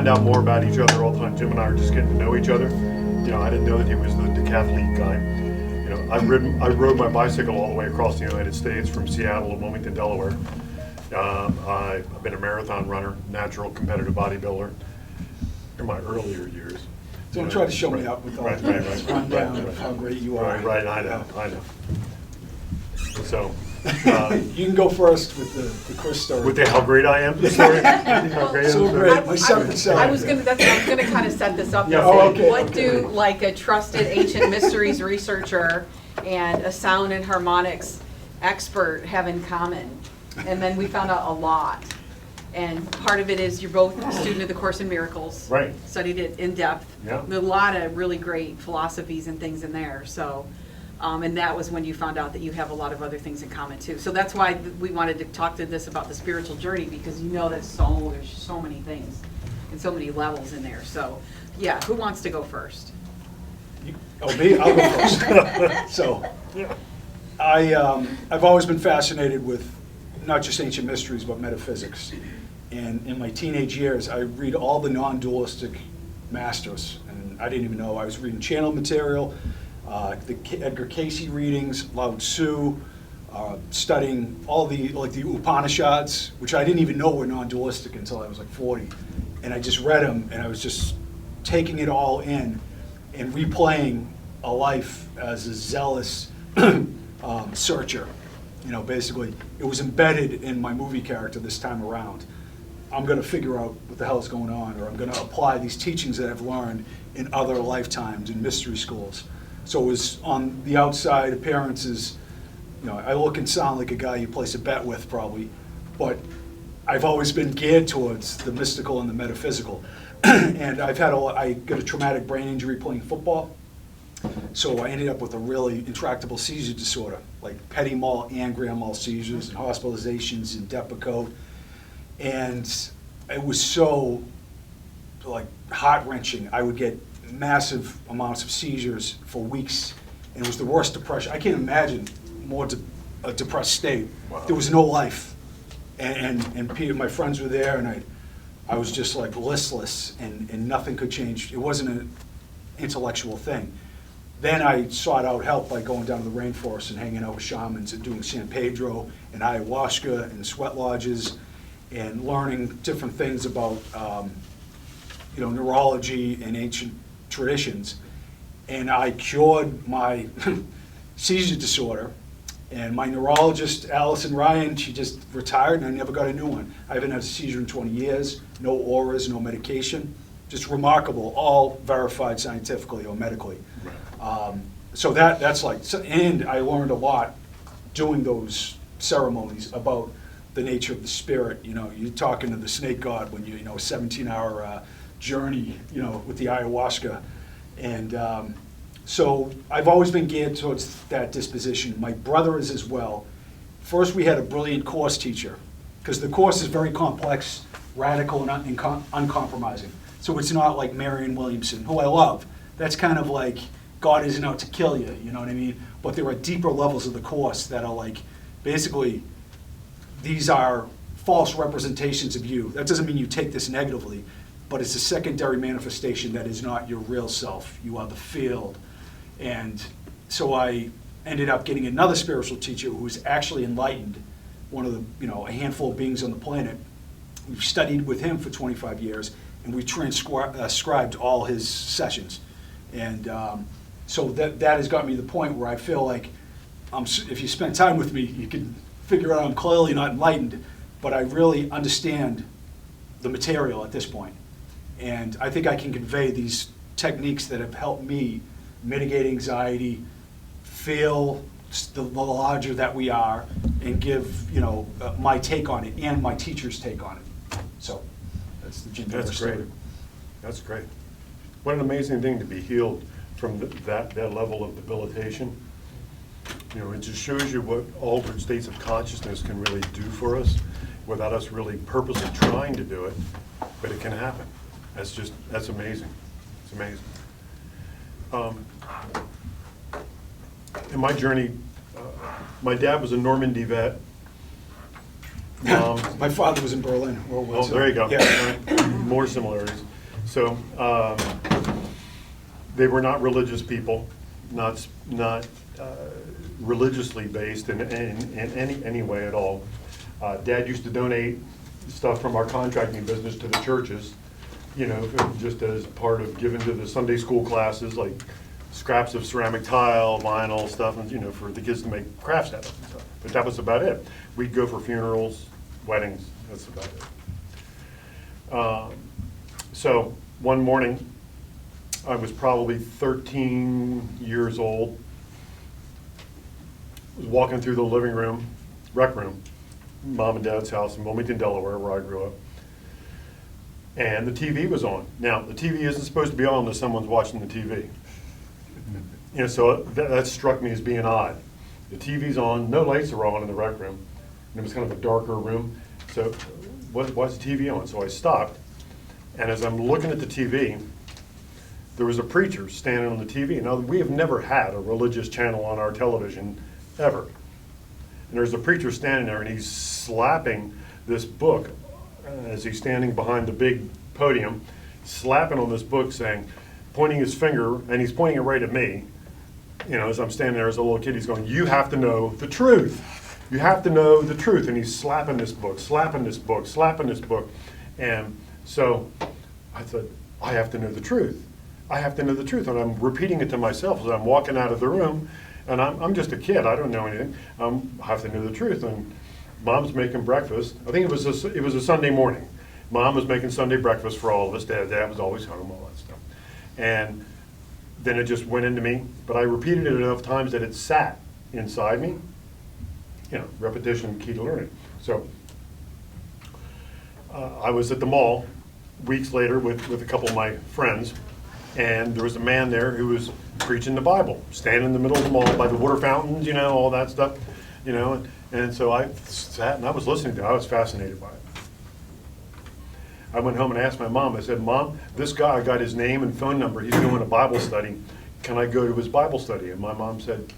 find out more about each other all the time. Jim and I are just getting to know each other. You know, I didn't know that he was the decathlete guy. You know, I rode my bicycle all the way across the United States from Seattle to Wilmington, Delaware. I've been a marathon runner, natural competitive bodybuilder in my earlier years. Don't try to show me up with all the rundown of how great you are. Right, I know. So. You can go first with the Chris story. With the how great I am story? How great So great. My son. I was gonna kind of set this up. Yeah. Oh, okay, What okay. do like a trusted ancient mysteries researcher and a sound and harmonics expert have in common? And then we found out a lot. And part of it is you're both a student of the Course in Miracles. Right. Studied it in depth. Yeah. There's a lot of really great philosophies and things in there. So. And that was when you found out that you have a lot of other things in common too. So that's why we wanted to talk to this about the spiritual journey, because you know there's so many things and so many levels in there. So yeah, who wants to go first? Me? I'll go first. So, I've always been fascinated with not just ancient mysteries, but metaphysics. And in my teenage years, I read all the non-dualistic masters. And I didn't even know. I was reading channel material, the Edgar Cayce readings, Lao Tzu, studying all the Upanishads, which I didn't even know were non-dualistic until I was like 40. And I just read them, and I was just taking it all in and replaying a life as a zealous searcher. You know, basically, it was embedded in my movie character this time around. I'm going to figure out what the hell is going on, or I'm going to apply these teachings that I've learned in other lifetimes in mystery schools. So it was on the outside appearances, you know, I look and sound like a guy you place a bet with probably, but I've always been geared towards the mystical and the metaphysical. And I got a traumatic brain injury playing football, so I ended up with a really intractable seizure disorder, like petit mal and grand mal seizures and hospitalizations and Depakote. And it was so like heart-wrenching. I would get massive amounts of seizures for weeks, and it was the worst depression. I can't imagine a depressed state. Wow. There was no life, and Peter, my friends were there, and I was just like listless, and nothing could change. It wasn't an intellectual thing. Then I sought out help by going down to the rainforest and hanging out with shamans and doing San Pedro and ayahuasca and sweat lodges, and learning different things about neurology and ancient traditions. And I cured my seizure disorder. And my neurologist, Allison Ryan, she just retired, and I never got a new one. I haven't had a seizure in 20 years, no auras, no medication. Just remarkable, all verified scientifically or medically. Right. So that's like, and I learned a lot doing those ceremonies about the nature of the spirit. You know, you're talking to the snake god when you know, a 17-hour journey, you know, with the ayahuasca. And so I've always been geared towards that disposition. My brother is as well. First, we had a brilliant course teacher, because the course is very complex, radical, and uncompromising. So it's not like Marianne Williamson, who I love. That's kind of like, God isn't out to kill you, you know what I mean? But there are deeper levels of the course that are like, basically, these are false representations of you. That doesn't mean you take this negatively, but it's a secondary manifestation that is not your real self. You are the field. And so I ended up getting another spiritual teacher who was actually enlightened, one of the, you know, a handful of beings on the planet. We've studied with him for 25 years, and we transcribed all his sessions. And so that has got me to the point where I feel like if you spend time with me, you can figure out I'm clearly not enlightened, but I really understand the material at this point. And I think I can convey these techniques that have helped me mitigate anxiety, feel the larger that we are, and give, you know, my take on it and my teacher's take on it. So that's the Jim Vieira story. Great. That's great. What an amazing thing to be healed from that level of debilitation. You know, it just shows you what altered states of consciousness can really do for us without us really purposely trying to do it, but it can happen. That's amazing. It's amazing. In my journey, my dad was a Normandy vet. My father was in Berlin, World War II. Oh, there you go. Yeah. More similarities. So they were not religious people, not religiously based in any way at all. Dad used to donate stuff from our contracting business to the churches, you know, just as part of giving to the Sunday school classes, like scraps of ceramic tile, vinyl stuff, and, you know, for the kids to make crafts out of and stuff. But that was about it. We'd go for funerals, weddings, that's about it. So one morning, I was probably 13 years old, was walking through the living room, rec room, Mom and Dad's house in Wilmington, Delaware, where I grew up. And the TV was on. Now, the TV isn't supposed to be on unless someone's watching the TV. You know, so that struck me as being odd. The TV's on, no lights are on in the rec room, and it was kind of a darker room. So, why's the TV on? So I stopped, and as I'm looking at the TV, there was a preacher standing on the TV. Now, we have never had a religious channel on our television, ever. And there's a preacher standing there, and he's slapping this book as he's standing behind the big podium, slapping on this book, saying, pointing his finger, and he's pointing it right at me. You know, as I'm standing there as a little kid, he's going, "You have to know the truth. You have to know the truth." And he's slapping this book, slapping this book, slapping this book. And so I thought, I have to know the truth. I have to know the truth. And I'm repeating it to myself as I'm walking out of the room. And I'm just a kid. I don't know anything. I have to know the truth. And Mom's making breakfast. I think it was a Sunday morning. Mom was making Sunday breakfast for all of us. Dad was always home, all that stuff. And then it just went into me. But I repeated it enough times that it sat inside me. You know, repetition, key to learning. So I was at the mall weeks later with a couple of my friends, and there was a man there who was preaching the Bible, standing in the middle of the mall by the water fountains, you know, all that stuff, you know. And so I sat and I was listening to it. I was fascinated by it. I went home and asked my mom. I said, "Mom, this guy, I got his name and phone number. He's doing a Bible study. Can I go to his Bible study?" And my mom said,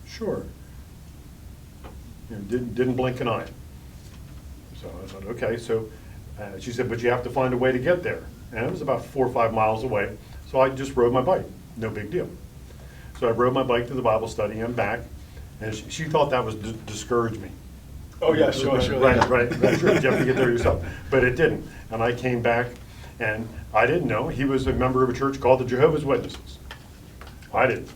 "Sure." You know, didn't blink an eye. So I thought, okay. So she said, "But you have to find a way to get there." And it was about 4 or 5 miles away. So I just rode my bike. No big deal. So I rode my bike to the Bible study and back. And she thought that was discourage me. Oh, yeah, sure. Right. Sure, you have to get there yourself. But it didn't. And I came back, and I didn't know. He was a member of a church called the Jehovah's Witnesses. I didn't.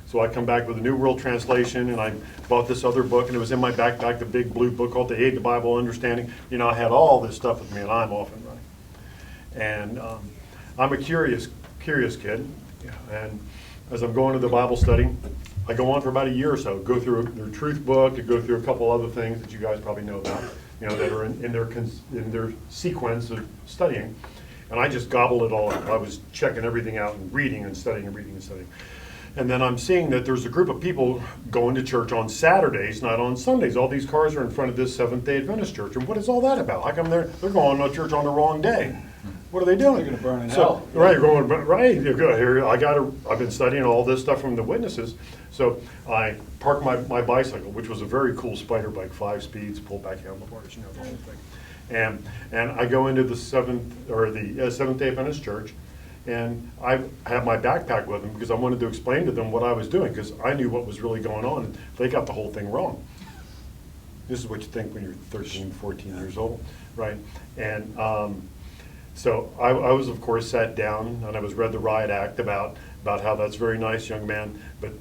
So I come back with a New World Translation, and I bought this other book, and it was in my backpack, the big blue book called The Aid to Bible Understanding. You know, I had all this stuff with me, and I'm off and running. And I'm a curious kid. And as I'm going to the Bible study, I go on for about a year or so, go through their truth book, and go through a couple other things that you guys probably know about, you know, that are in their sequence of studying. And I just gobbled it all up. I was checking everything out and reading and studying and reading and studying. And then I'm seeing that there's a group of people going to church on Saturdays, not on Sundays. All these cars are in front of this Seventh-day Adventist church. And what is all that about? How come they're going to church on the wrong day? What are they doing? They're going to burn in hell. Right, you're going, right, you go here. I've been studying all this stuff from the witnesses. So I park my bicycle, which was a very cool spider bike, 5 speeds, pull back handlebars, you know, the whole thing. And I go into the Seventh-day Adventist church, and I have my backpack with them because I wanted to explain to them what I was doing, because I knew what was really going on, and they got the whole thing wrong. This is what you think when you're 13, 14 years old, right? And so I was, of course, sat down, and I was read the riot act about how that's very nice, young man, but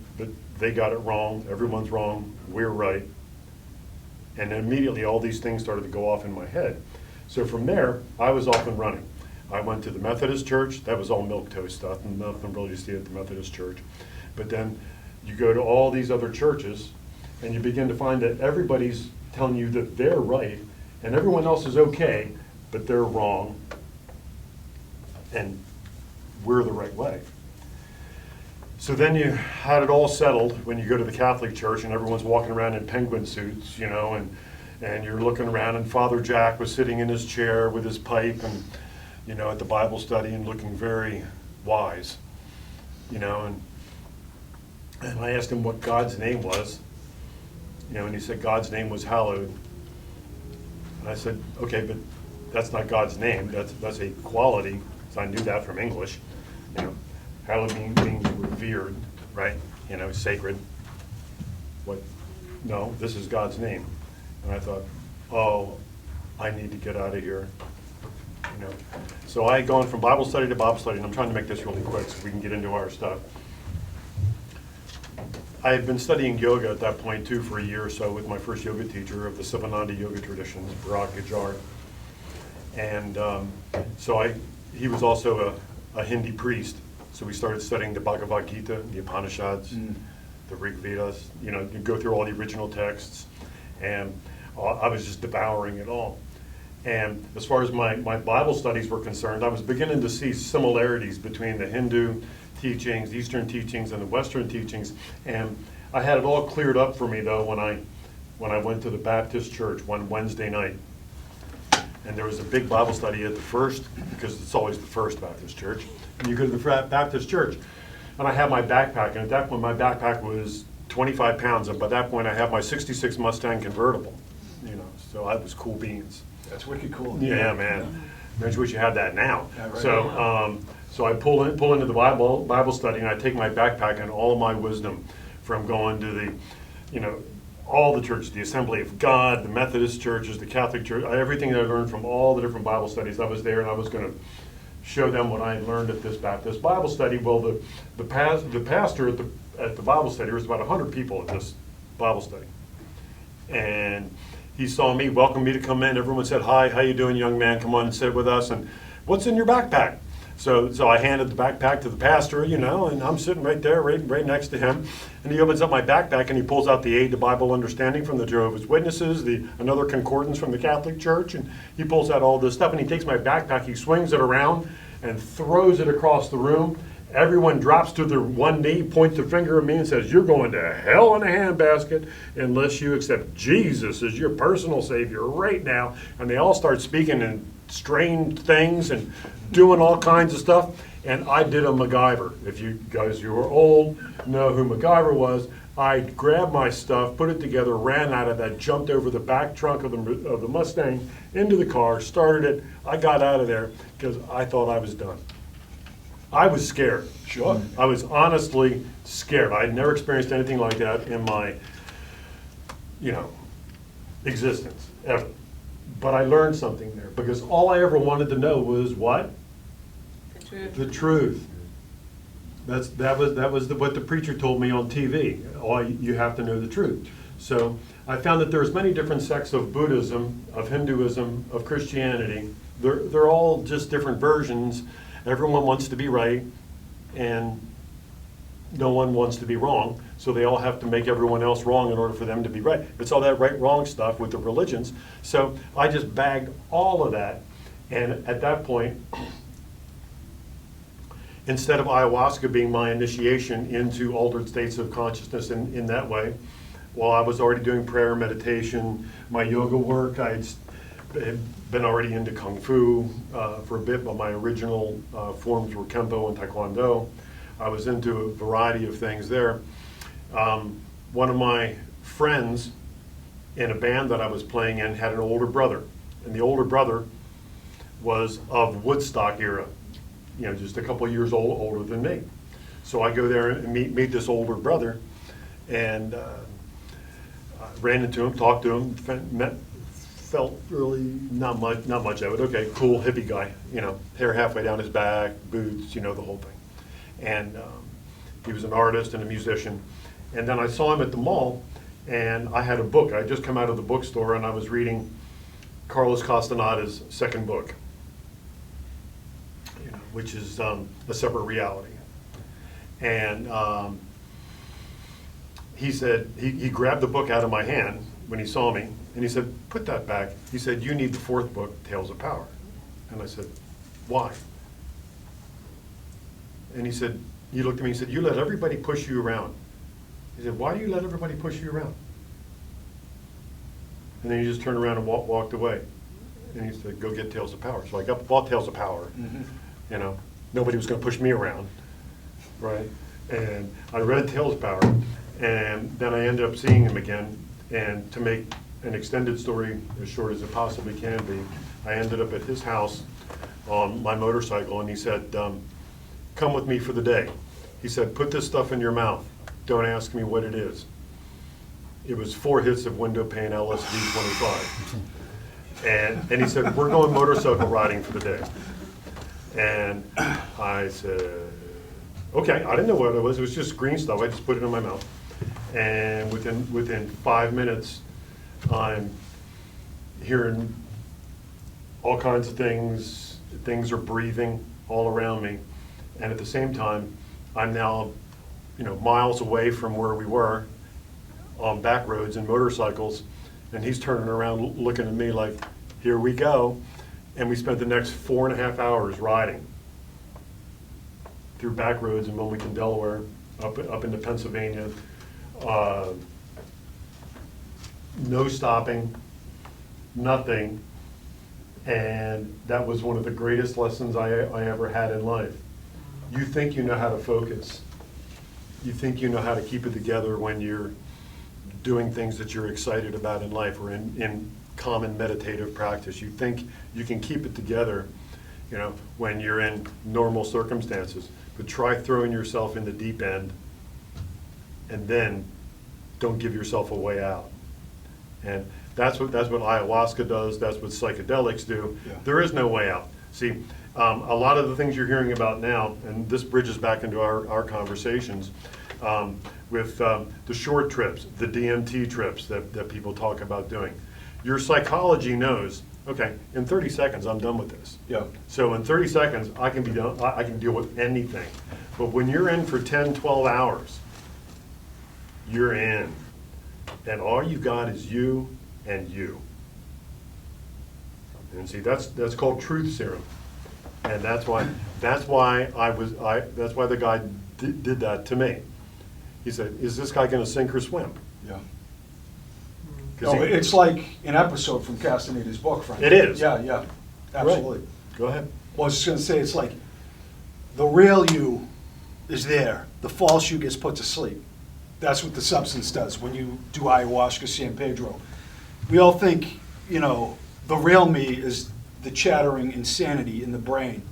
they got it wrong. Everyone's wrong. We're right. And then immediately all these things started to go off in my head. So from there, I was off and running. I went to the Methodist church. That was all milquetoast stuff, and nothing really to see at the Methodist church. But then you go to all these other churches, and you begin to find that everybody's telling you that they're right, and everyone else is okay, but they're wrong, and we're the right way. So then you had it all settled when you go to the Catholic Church, and everyone's walking around in penguin suits, you know, and you're looking around, and Father Jack was sitting in his chair with his pipe, and you know, at the Bible study, and looking very wise, you know, and I asked him what God's name was, you know, and he said God's name was hallowed. And I said, okay, but that's not God's name. That's a quality. So I knew that from English, you know. Hallowed means revered, right? You know, sacred. What? No, this is God's name. And I thought, oh, I need to get out of here. You know. So I had gone from Bible study to Bible study, and I'm trying to make this really quick so we can get into our stuff. I had been studying yoga at that point too for a year or so with my first yoga teacher of the Sivananda yoga traditions, Bharat Gajar. And he was also a Hindi priest, so we started studying the Bhagavad Gita, the Upanishads, the Rig Vedas, you know, you go through all the original texts, and I was just devouring it all. And as far as my Bible studies were concerned, I was beginning to see similarities between the Hindu teachings, Eastern teachings, and the Western teachings. And I had it all cleared up for me, though, when I went to the Baptist church one Wednesday night. And there was a big Bible study at the first, because it's always the First Baptist Church. And you go to the Baptist church. And I had my backpack, and at that point my backpack was 25 pounds, and by that point I had my '66 Mustang convertible, you know, so I was cool beans. That's wicked cool. Yeah, man. I just wish you had that now. Yeah, right. So I pull into the Bible study, and I take my backpack and all of my wisdom from going to the, you know, all the churches, the Assembly of God, the Methodist churches, the Catholic church, everything that I learned from all the different Bible studies. I was there, and I was going to show them what I had learned at this Baptist Bible study. Well, the pastor at the Bible study, there was about 100 people at this Bible study, and he saw me, welcomed me to come in. Everyone said, "Hi, how you doing, young man? Come on and sit with us." And what's in your backpack? So I handed the backpack to the pastor, you know, and I'm sitting right there, right next to him. And he opens up my backpack and he pulls out the Aid to Bible Understanding from the Jehovah's Witnesses, another concordance from the Catholic Church, and he pulls out all this stuff, and he takes my backpack, he swings it around and throws it across the room. Everyone drops to their one knee, points a finger at me and says, "You're going to hell in a handbasket unless you accept Jesus as your personal Savior right now." And they all start speaking in strange things and doing all kinds of stuff. And I did a MacGyver. If you guys who are old know who MacGyver was, I grabbed my stuff, put it together, ran out of that, jumped over the back trunk of the Mustang into the car, started it. I got out of there because I thought I was done. I was scared. Sure. I was honestly scared. I had never experienced anything like that in my, you know, existence, ever. But I learned something there, because all I ever wanted to know was what? The truth. The truth. That was what the preacher told me on TV. You have to know the truth. So I found that there's many different sects of Buddhism, of Hinduism, of Christianity. They're all just different versions. Everyone wants to be right, and no one wants to be wrong, so they all have to make everyone else wrong in order for them to be right. It's all that right-wrong stuff with the religions. So I just bagged all of that, and at that point, instead of ayahuasca being my initiation into altered states of consciousness in that way, while I was already doing prayer, meditation, my yoga work, I had been already into Kung Fu for a bit, but my original forms were Kempo and Taekwondo. I was into a variety of things there. One of my friends in a band that I was playing in had an older brother, and the older brother was of Woodstock era, you know, just a couple of years older than me. So I go there and meet this older brother, and ran into him, talked to him, felt really not much of it. Okay, cool hippie guy, you know, hair halfway down his back, boots, you know, the whole thing. And he was an artist and a musician. And then I saw him at the mall, and I had a book. I had just come out of the bookstore, and I was reading Carlos Castaneda's second book, you know, which is A Separate Reality. And he said, he grabbed the book out of my hand when he saw me, and he said, "Put that back." He said, "You need the fourth book, Tales of Power." And I said, "Why?" And he said, he looked at me and said, "You let everybody push you around." He said, "Why do you let everybody push you around?" And then he just turned around and walked away. And he said, "Go get Tales of Power." So I bought Tales of Power. Mm-hmm. You know, nobody was going to push me around, right? And I read Tales of Power, and then I ended up seeing him again. And to make an extended story as short as it possibly can be, I ended up at his house on my motorcycle, and he said, come with me for the day. He said, put this stuff in your mouth. Don't ask me what it is. It was 4 hits of window pane LSD 25. And he said, we're going motorcycle riding for the day. And I said, okay, I didn't know what it was. It was just green stuff. I just put it in my mouth. And within 5 minutes, I'm hearing all kinds of things. Things are breathing all around me. And at the same time, I'm now, miles away from where we were on back roads and motorcycles. And he's turning around looking at me like, here we go. And we spent the next 4.5 hours riding through back roads in Wilmington, Delaware, up into Pennsylvania. No stopping, nothing. And that was one of the greatest lessons I ever had in life. You think you know how to focus. You think you know how to keep it together when you're doing things that you're excited about in life or in common meditative practice. You think you can keep it together, when you're in normal circumstances. But try throwing yourself in the deep end and then don't give yourself a way out. And that's what ayahuasca does. That's what psychedelics do. Yeah. There is no way out. See, a lot of the things you're hearing about now, and this bridges back into our conversations, with the short trips, the DMT trips that people talk about doing. Your psychology knows, okay, in 30 seconds, I'm done with this. Yeah. So in 30 seconds, I can be done. I can deal with anything. But when you're in for 10, 12 hours, you're in. And all you've got is you and you. And see, that's called truth serum. And that's why the guy did that to me. He said, is this guy going to sink or swim? Yeah. 'Cause No, it's like an episode from Castaneda's book, frankly. It is. Yeah, absolutely. Right. Go ahead. Well, I was just going to say, it's like the real you is there. The false you gets put to sleep. That's what the substance does when you do ayahuasca, San Pedro. We all think, the real me is the chattering insanity in the brain.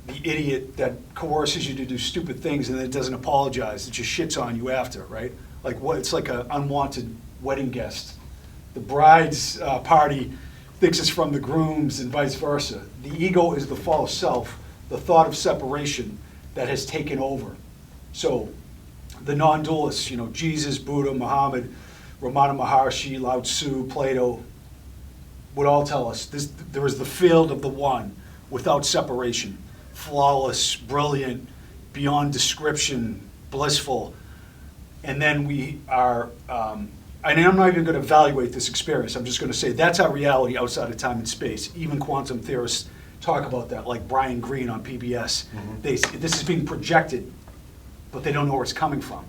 The idiot that coerces you to do stupid things and then doesn't apologize, that just shits on you after, right? Like what? It's like an unwanted wedding guest. The bride's party thinks it's from the groom's and vice versa. The ego is the false self, the thought of separation that has taken over. So the non-dualists, Jesus, Buddha, Muhammad, Ramana Maharshi, Lao Tzu, Plato, would all tell us there is the field of the one without separation. Flawless, brilliant, beyond description, blissful. And then we are, and I'm not even going to evaluate this experience, I'm just going to say that's our reality outside of time and space. Even quantum theorists talk about that, like Brian Greene on PBS. Mm-hmm. This is being projected, but they don't know where it's coming from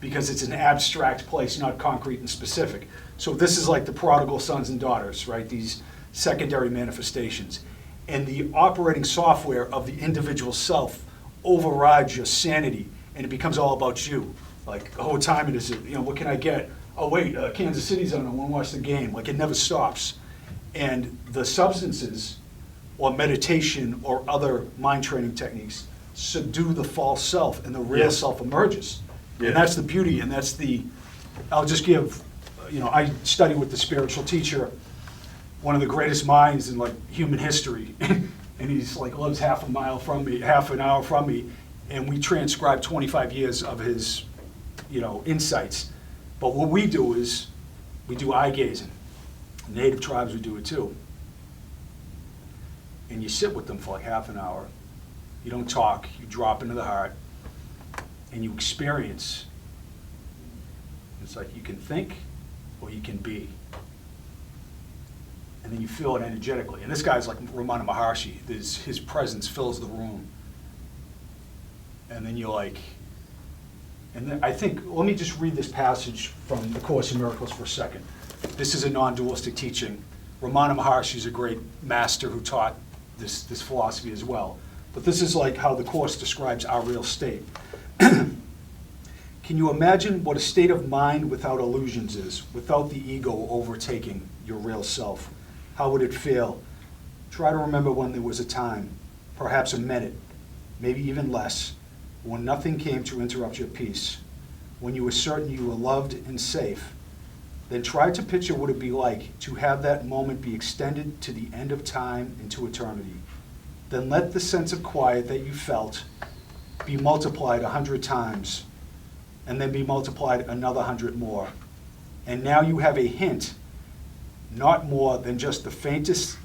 because it's an abstract place, not concrete and specific. So this is like the prodigal sons and daughters, right? These secondary manifestations. And the operating software of the individual self overrides your sanity, and it becomes all about you. Like, oh, what time is it? What can I get? Oh, wait, Kansas City's on, I want to watch the game. Like, it never stops. And the substances, or meditation, or other mind training techniques subdue the false self, and the real self emerges. Yeah. And that's the beauty, and that's I'll just give, I study with the spiritual teacher, one of the greatest minds in human history, and he's lives half an hour from me, and we transcribe 25 years of his, insights. But what we do is, we do eye gazing. Native tribes would do it too. And you sit with them for half an hour. You don't talk, you drop into the heart, and you experience. It's like you can think or you can be. And then you feel it energetically. And this guy's like Ramana Maharshi. His presence fills the room. And then you're like, and then I think, let me just read this passage from the Course in Miracles for a second. This is a non-dualistic teaching. Ramana Maharshi is a great master who taught this philosophy as well. But this is like how the Course describes our real state. Can you imagine what a state of mind without illusions is, without the ego overtaking your real self? How would it feel? Try to remember when there was a time perhaps a minute, maybe even less, when nothing came to interrupt your peace, when you were certain you were loved and safe, then try to picture what it would be like to have that moment be extended to the end of time and to eternity. Then let the sense of quiet that you felt be multiplied 100 times, and then be multiplied another 100 more. And now you have a hint, not more than just the faintest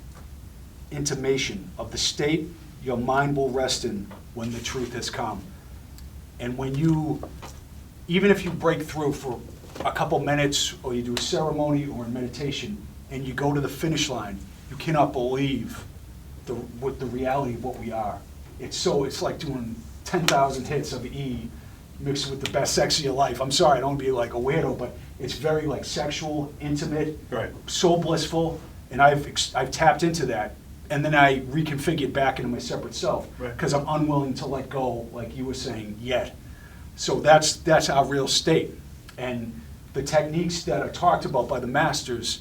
intimation of the state your mind will rest in when the truth has come. And when you, even if you break through for a couple minutes, or you do a ceremony or a meditation, and you go to the finish line, you cannot believe the reality of what we are. It's like doing 10,000 hits of E mixed with the best sex of your life. I'm sorry, I don't want to be like a weirdo, but it's very like sexual, intimate, Right. so blissful, and I've tapped into that, and then I reconfigured back into my separate self, Right. because I'm unwilling to let go, like you were saying, yet. So that's our real state. And the techniques that are talked about by the masters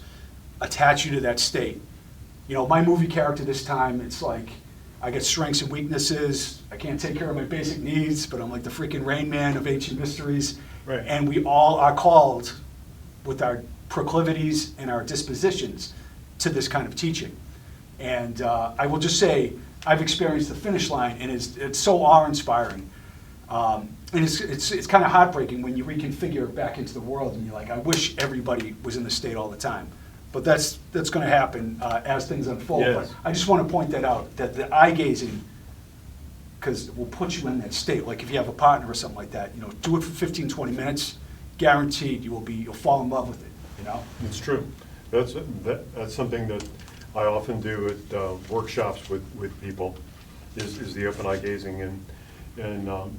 attach you to that state. You know, my movie character this time, it's like, I get strengths and weaknesses, I can't take care of my basic needs, but I'm like the freaking Rain Man of ancient mysteries. Right. And we all are called, with our proclivities and our dispositions, to this kind of teaching. And I will just say, I've experienced the finish line, and it's so awe-inspiring. And it's kind of heartbreaking when you reconfigure back into the world, and you're like, I wish everybody was in this state all the time. But that's going to happen as things unfold. Yes. But I just want to point that out, that the eye gazing, because it will put you in that state. Like if you have a partner or something like that, you know, do it for 15, 20 minutes, guaranteed you'll fall in love with it, you know? It's true. That's something that I often do at workshops with people, is the open eye gazing, and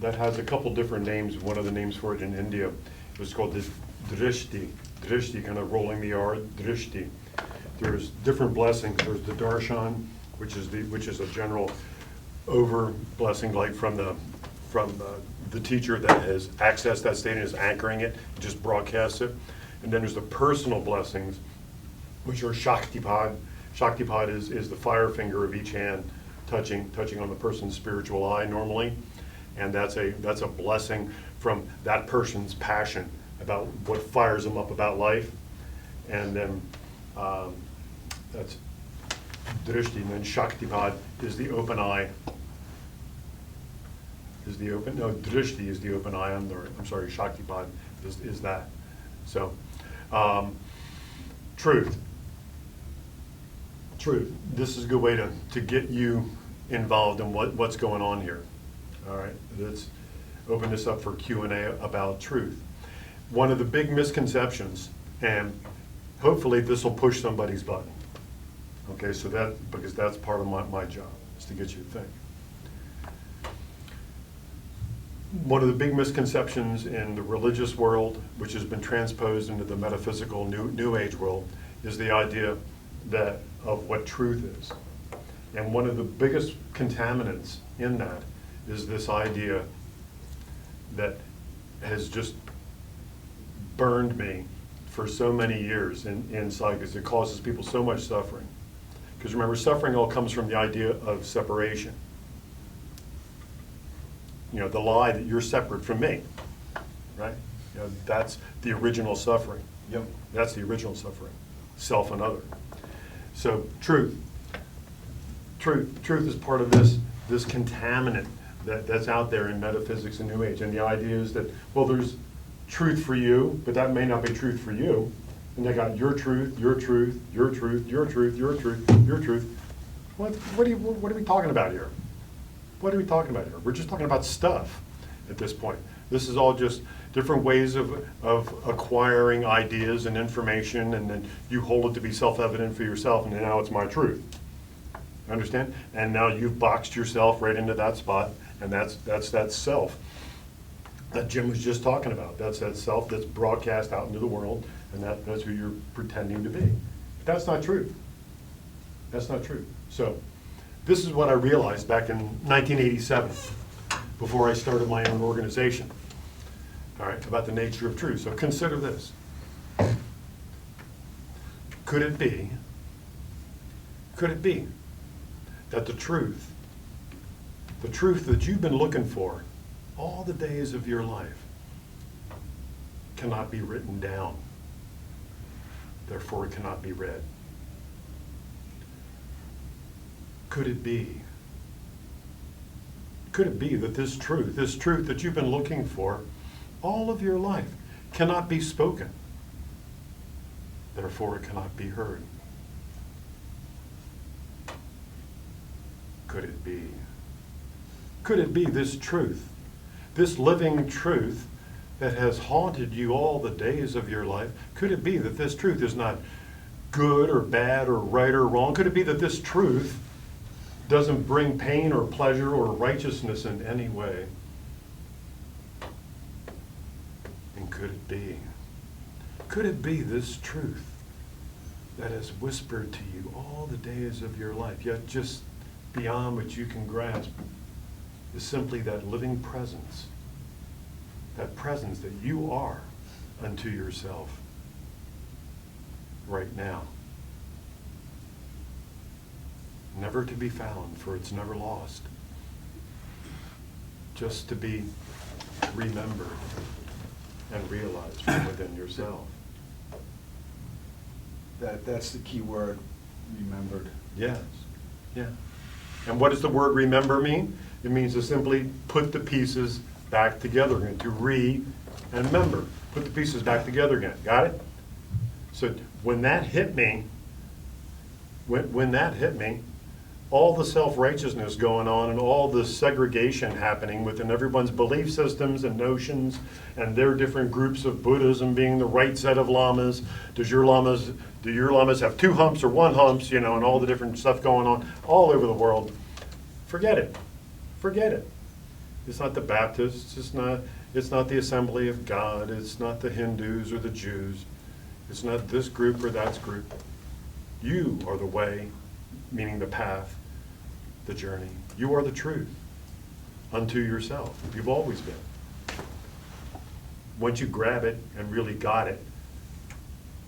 that has a couple different names. One of the names for it in India was called the drishti, kind of rolling the R, drishti. There's different blessings. There's the darshan, which is a general over blessing, like from the teacher that has accessed that state and is anchoring it, just broadcasts it. And then there's the personal blessings, which are shaktipad. Shaktipad is the fire finger of each hand touching on the person's spiritual eye normally, and that's a blessing from that person's passion about what fires them up about life. And then that's drishti, and then shaktipad is the open eye. Drishti is the open eye. I'm sorry, shaktipad is that. So, truth. This is a good way to get you involved in what's going on here. All right, let's open this up for Q&A about truth. One of the big misconceptions, and hopefully this will push somebody's button. Okay, so because that's part of my job, is to get you to think. One of the big misconceptions in the religious world, which has been transposed into the metaphysical New Age world, is the idea of what truth is. And one of the biggest contaminants in that is this idea that has just burned me for so many years inside, because it causes people so much suffering. Because remember, suffering all comes from the idea of separation. You know, the lie that you're separate from me, right? You know, that's the original suffering. Yep. That's the original suffering, self and other. So truth is part of this contaminant that's out there in metaphysics and New Age. And the idea is that, well, there's truth for you, but that may not be truth for you. And they got your truth, your truth, your truth, your truth, your truth, your truth. What are we talking about here? What are we talking about here? We're just talking about stuff at this point. This is all just different ways of acquiring ideas and information, and then you hold it to be self-evident for yourself, and now it's my truth. Understand? And now you've boxed yourself right into that spot, and that's that self that Jim was just talking about. That's that self that's broadcast out into the world, and that's who you're pretending to be. But that's not true. That's not true. So this is what I realized back in 1987, before I started my own organization, all right, about the nature of truth. So consider this. Could it be that the truth The truth that you've been looking for all the days of your life cannot be written down. Therefore, it cannot be read. Could it be that this truth that you've been looking for all of your life cannot be spoken? Therefore, it cannot be heard. Could it be? Could it be this truth, this living truth that has haunted you all the days of your life? Could it be that this truth is not good or bad or right or wrong? Could it be that this truth doesn't bring pain or pleasure or righteousness in any way? And could it be this truth that has whispered to you all the days of your life, yet just beyond what you can grasp is simply that living presence, that presence that you are unto yourself right now. Never to be found, for it's never lost. Just to be remembered and realized from within yourself. That's the key word, remembered. Yes, yeah. And what does the word remember mean? It means to simply put the pieces back together again, to and member. Put the pieces back together again. Got it? So when that hit me, when that hit me, all the self-righteousness going on and all the segregation happening within everyone's belief systems and notions and their different groups of Buddhism being the right set of lamas. Do your lamas have 2 humps or 1 humps, and all the different stuff going on all over the world? Forget it. Forget it. It's not the Baptists. It's not the Assembly of God. It's not the Hindus or the Jews. It's not this group or that group. You are the way, meaning the path, the journey. You are the truth unto yourself. You've always been. Once you grab it and really got it,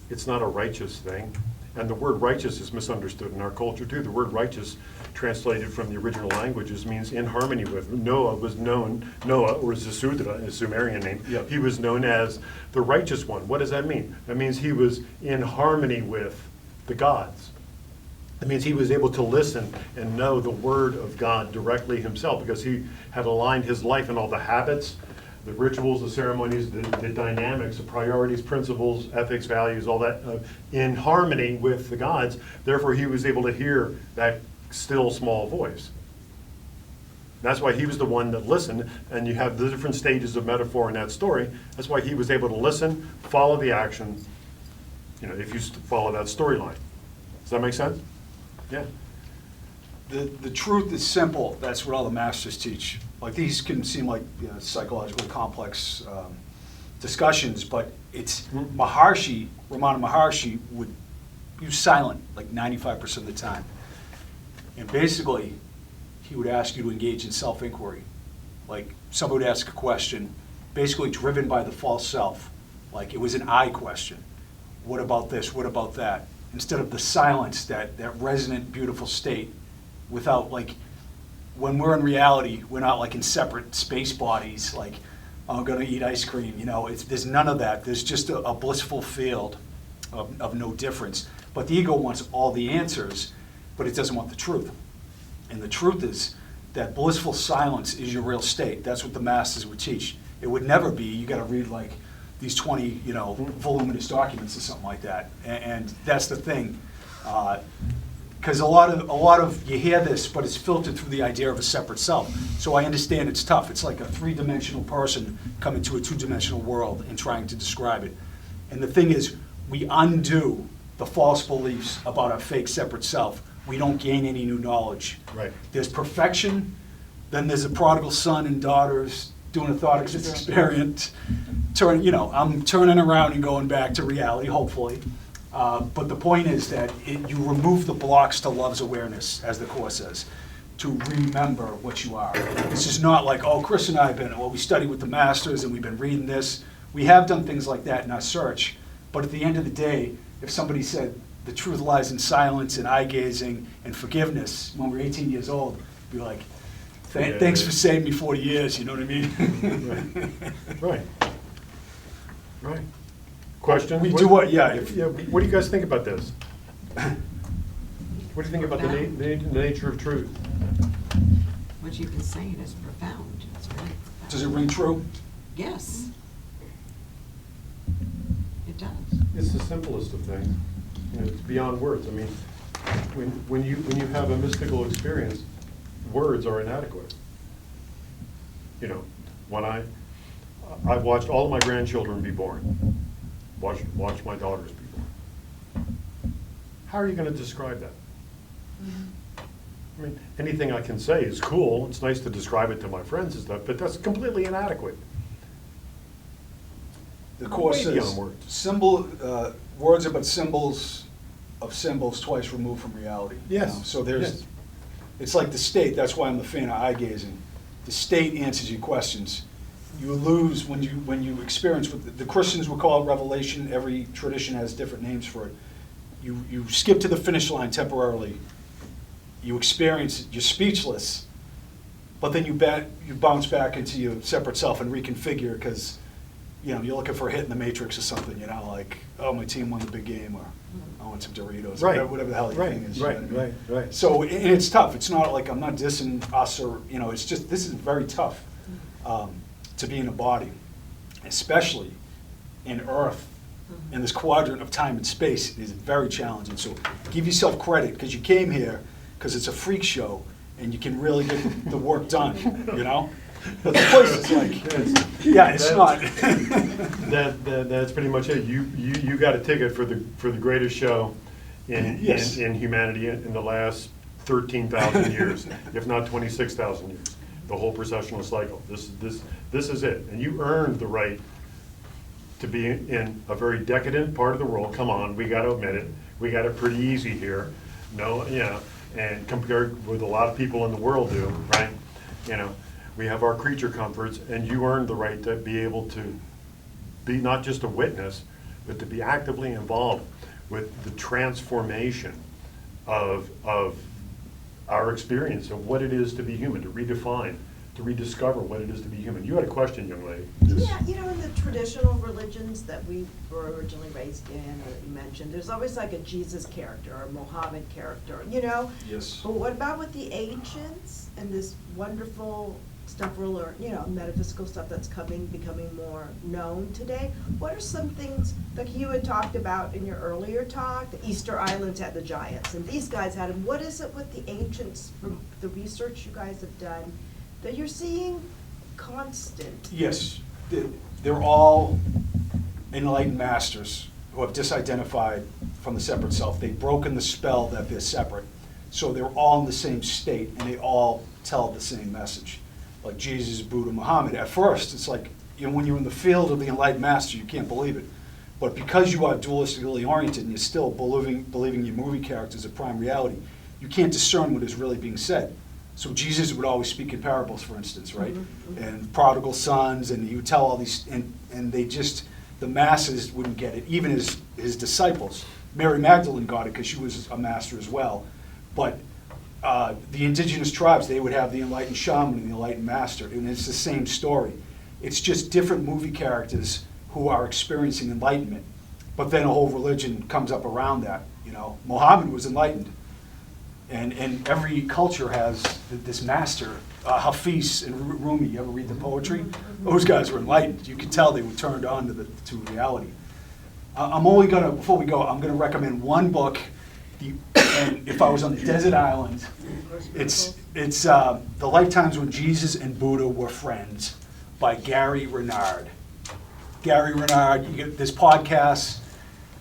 it's not a righteous thing. And the word righteous is misunderstood in our culture too. The word righteous, translated from the original languages, means in harmony with. Noah, or Zasudra, his Sumerian name, Yep. He was known as the righteous one. What does that mean? That means he was in harmony with the gods. That means he was able to listen and know the word of God directly himself, because he had aligned his life and all the habits, the rituals, the ceremonies, the dynamics, the priorities, principles, ethics, values, all that, in harmony with the gods. Therefore, he was able to hear that still small voice. That's why he was the one that listened, and you have the different stages of metaphor in that story. That's why he was able to listen, follow the action, if you follow that storyline. Does that make sense? Yeah. The truth is simple. That's what all the masters teach. Like, these can seem like psychologically complex discussions, but it's Ramana Maharshi would use silent like 95% of the time. And basically, he would ask you to engage in self-inquiry. Like, somebody would ask a question, basically driven by the false self. Like, it was an I question. What about this? What about that? Instead of the silence, that resonant, beautiful state, without, like, when we're in reality, we're not like in separate space bodies, like, I'm gonna eat ice cream, there's none of that. There's just a blissful field of no difference. But the ego wants all the answers, but it doesn't want the truth. And the truth is that blissful silence is your real state. That's what the masters would teach. It would never be, you gotta read like these 20, voluminous documents or something like that. And that's the thing. Because a lot of you hear this, but it's filtered through the idea of a separate self. So I understand it's tough. It's like a 3-dimensional person coming to a 2-dimensional world and trying to describe it. And the thing is, we undo the false beliefs about our fake separate self. We don't gain any new knowledge. Right. There's perfection, then there's a prodigal son and daughters doing a thought experiment. I'm turning around and going back to reality, hopefully. But the point is that you remove the blocks to love's awareness, as the Course says, to remember what you are. This is not like, Chris and I we studied with the masters and we've been reading this. We have done things like that in our search, but at the end of the day, if somebody said the truth lies in silence and eye-gazing and forgiveness when we're 18 years old, be like, Thanks for saving me 40 years, you know what I mean? Right. Right. Questions? We do what, yeah, What do you guys think about this? What do you think about the nature of truth? What you've been saying is profound. It's very profound. does it ring true? Yes. It does. It's the simplest of things. You know, it's beyond words. I mean, when you have a mystical experience, words are inadequate. You know, when I've watched all of my grandchildren be born, watched my daughters be born. How are you going to describe that? I mean, anything I can say is cool. It's nice to describe it to my friends and stuff, but that's completely inadequate. The Course Way beyond says, words. words are but symbols of symbols twice removed from reality. you Yes, know? So there's, yes. it's like the state, that's why I'm a fan of eye gazing. The state answers your questions. You lose when you experience what the Christians would call it revelation. Every tradition has different names for it. You skip to the finish line temporarily. You experience it, you're speechless, but then you bounce back into your separate self and reconfigure because, you know, you're looking for a hit in the Matrix or something, you know, like, oh, my team won the big game, or I want some Doritos, Right. or whatever the hell your Right, thing is. you know right, what I mean? right. So, and it's tough. It's not like I'm not dissing us or, you know, it's just, this is very tough to be in a body, especially in Earth, in this quadrant of time and space. It is very challenging. So give yourself credit because you came here because it's a freak show and you can really get the work done, you know? But the place is like, yeah, it's not. That's pretty much it. You got a ticket for the greatest show in Yes. in humanity in the last 13,000 years, if not 26,000 years. The whole processional cycle. This is it, and you earned the right to be in a very decadent part of the world. Come on, we got to admit it. We got it pretty easy here. No, yeah, and compared with a lot of people in the world do, right? You know. We have our creature comforts, and you earned the right to be able to be not just a witness, but to be actively involved with the transformation of our experience of what it is to be human, to redefine, to rediscover what it is to be human. You had a question, young lady. Yeah, you know, in the traditional religions that we were originally raised in, or that you mentioned, there's always like a Jesus character or a Mohammed character, you know? Yes. But what about with the ancients and this wonderful stuff we're learning, you know, metaphysical stuff that's becoming more known today? What are some things, like you had talked about in your earlier talk, the Easter Islands had the giants, and these guys had them. What is it with the ancients, from the research you guys have done, that you're seeing constant? Yes, they're all enlightened masters who have disidentified from the separate self. They've broken the spell that they're separate. So they're all in the same state, and they all tell the same message. Like Jesus, Buddha, Muhammad. At first, it's like, you know, when you're in the field of the enlightened master, you can't believe it. But because you are dualistically oriented and you're still believing your movie characters are prime reality, you can't discern what is really being said. So Jesus would always speak in parables, for instance, right? And prodigal sons, and he would tell all these, and they just, the masses wouldn't get it, even his disciples. Mary Magdalene got it because she was a master as well. But the indigenous tribes, they would have the enlightened shaman and the enlightened master, and it's the same story. It's just different movie characters who are experiencing enlightenment, but then a whole religion comes up around that. You know, Muhammad was enlightened, and every culture has this master. Hafiz and Rumi, you ever read the poetry? Those guys were enlightened. You could tell they were turned on to reality. I'm only gonna, before we go, I'm gonna recommend one book. And if I was on the desert island, it's The Lifetimes When Jesus and Buddha Were Friends by Gary Renard. Gary Renard, you get this podcast.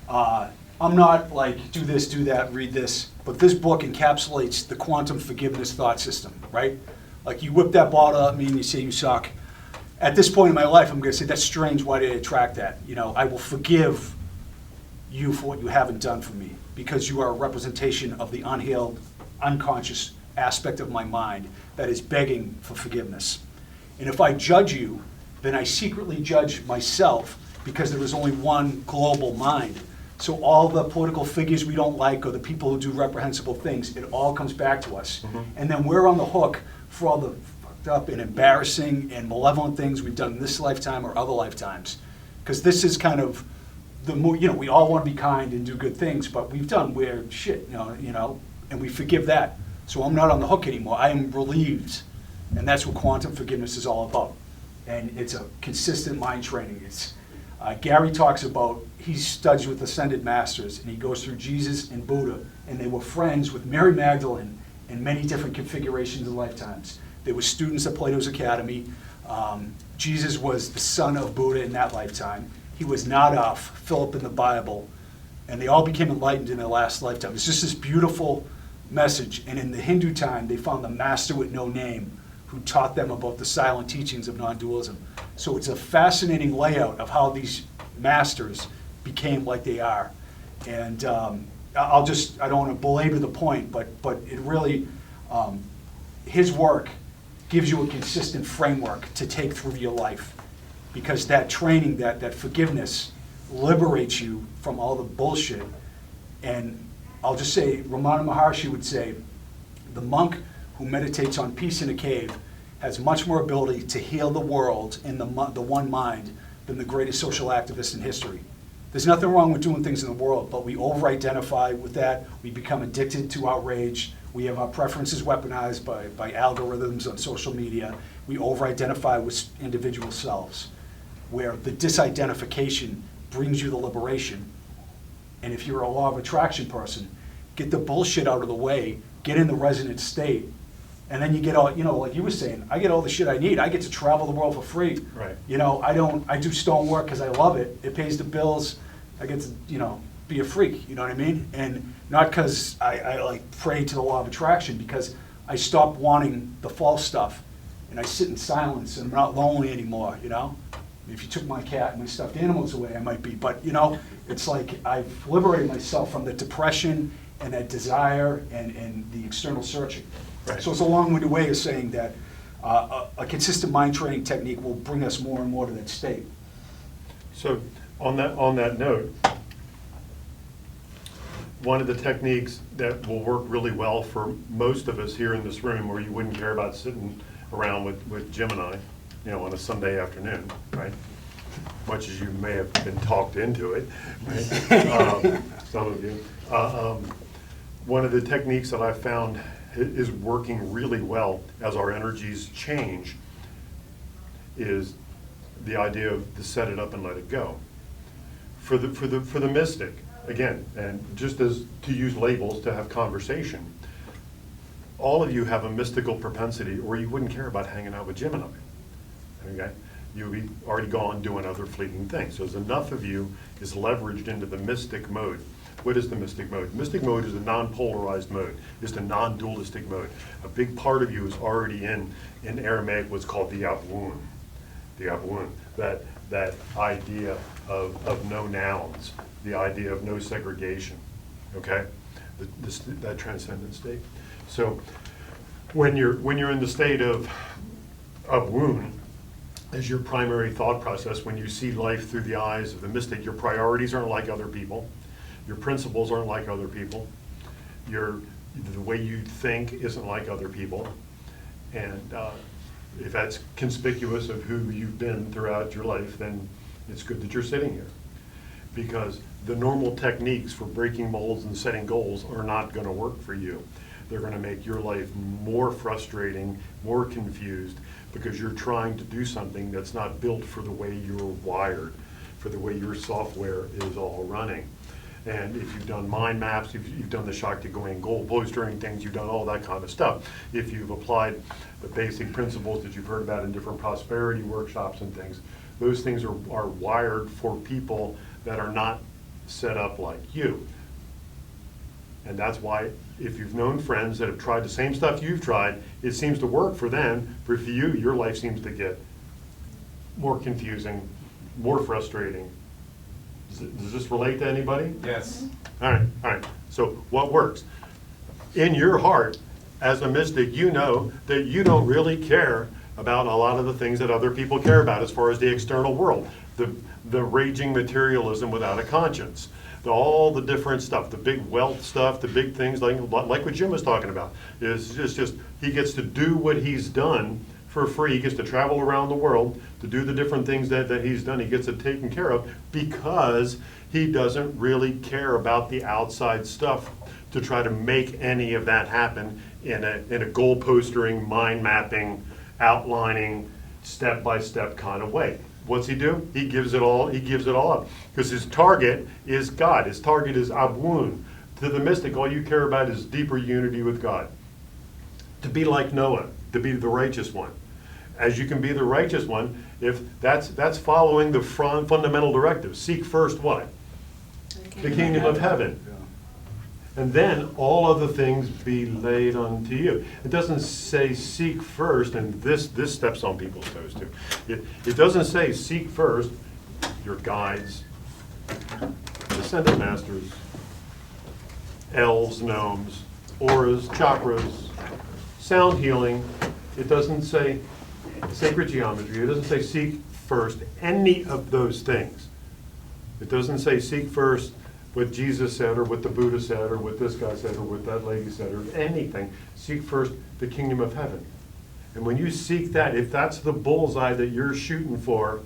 I'm not like, do this, do that, read this, but this book encapsulates the quantum forgiveness thought system, right? Like you whip that bottle at me and you say you suck. At this point in my life, I'm gonna say, that's strange, why did I attract that? You know, I will forgive you for what you haven't done for me, because you are a representation of the unhealed, unconscious aspect of my mind that is begging for forgiveness. And if I judge you, then I secretly judge myself, because there is only one global mind. So all the political figures we don't like, or the people who do reprehensible things, it all comes back to us. And then we're on the hook for all the fucked up and embarrassing and malevolent things we've done in this lifetime or other lifetimes. Because this is kind of the more, we all want to be kind and do good things, but we've done weird shit, and we forgive that. So I'm not on the hook anymore. I am relieved. And that's what quantum forgiveness is all about. And it's a consistent mind training. Gary talks about, he studies with ascended masters, and he goes through Jesus and Buddha, and they were friends with Mary Magdalene in many different configurations and lifetimes. They were students at Plato's Academy. Jesus was the son of Buddha in that lifetime. He was Nadaf, Philip in the Bible, and they all became enlightened in their last lifetime. It's just this beautiful message. And in the Hindu time, they found the master with no name who taught them about the silent teachings of non-dualism. So it's a fascinating layout of how these masters became like they are. And I don't want to belabor the point, but it really, his work gives you a consistent framework to take through your life. Because that training, that forgiveness, liberates you from all the bullshit. And I'll just say, Ramana Maharshi would say, the monk who meditates on peace in a cave has much more ability to heal the world in the one mind than the greatest social activist in history. There's nothing wrong with doing things in the world, but we over-identify with that. We become addicted to outrage. We have our preferences weaponized by algorithms on social media. We over-identify with individual selves, where the disidentification brings you the liberation. And if you're a law of attraction person, get the bullshit out of the way, get in the resonant state, and then you get all, like you were saying, I get all the shit I need. I get to travel the world for free. Right. I do stonework because I love it. It pays the bills. I get to, be a freak, you know what I mean? And not because I like pray to the law of attraction, because I stopped wanting the false stuff, and I sit in silence, and I'm not lonely anymore, If you took my cat and my stuffed animals away, I might be, but it's like I've liberated myself from the depression and that desire and the external searching. Right. So it's a long-winded way of saying that a consistent mind training technique will bring us more and more to that state. So on that note, one of the techniques that will work really well for most of us here in this room, where you wouldn't care about sitting around with Jim and I, on a Sunday afternoon, right? Much as you may have been talked into it, right? Some of you. One of the techniques that I've found is working really well as our energies change is the idea of to set it up and let it go. For the mystic, again, and just as to use labels to have conversation, all of you have a mystical propensity, or you wouldn't care about hanging out with Jim and I. Okay? You'll be already gone doing other fleeting things. So as enough of you is leveraged into the mystic mode. What is the mystic mode? Mystic mode is a non-polarized mode. It's the non-dualistic mode. A big part of you is already in Aramaic what's called the Abun. The Abun. That idea of no nouns. The idea of no segregation. Okay? That transcendent state. So when you're in the state of Abun, as your primary thought process, when you see life through the eyes of the mystic, your priorities aren't like other people. Your principles aren't like other people. The way you think isn't like other people. And if that's conspicuous of who you've been throughout your life, then it's good that you're sitting here. Because the normal techniques for breaking molds and setting goals are not going to work for you. They're going to make your life more frustrating, more confused, because you're trying to do something that's not built for the way you're wired, for the way your software is all running. And if you've done mind maps, if you've done the Shakti going goal bolstering things, you've done all that kind of stuff. If you've applied the basic principles that you've heard about in different prosperity workshops and things, those things are wired for people that are not set up like you. And that's why if you've known friends that have tried the same stuff you've tried, it seems to work for them. For you, your life seems to get more confusing, more frustrating. Does this relate to anybody? Yes. All right. So what works? In your heart, as a mystic, you know that you don't really care about a lot of the things that other people care about as far as the external world. The raging materialism without a conscience. All the different stuff, the big wealth stuff, the big things like what Jim was talking about. Is just he gets to do what he's done for free. He gets to travel around the world to do the different things that he's done. He gets it taken care of because he doesn't really care about the outside stuff to try to make any of that happen in a goal postering, mind mapping, outlining, step-by-step kind of way. What's he do? He gives it all up. Because his target is God. His target is Abun. To the mystic, all you care about is deeper unity with God. To be like Noah, to be the righteous one. As you can be the righteous one, if that's following the fundamental directive. Seek first what? The kingdom of heaven. And then all other things be laid unto you. It doesn't say seek first, and this steps on people's toes too. It doesn't say seek first your guides, descendant masters, elves, gnomes, auras, chakras, sound healing. It doesn't say sacred geometry. It doesn't say seek first any of those things. It doesn't say seek first what Jesus said or what the Buddha said or what this guy said or what that lady said or anything. Seek first the kingdom of heaven. And when you seek that, if that's the bullseye that you're shooting for,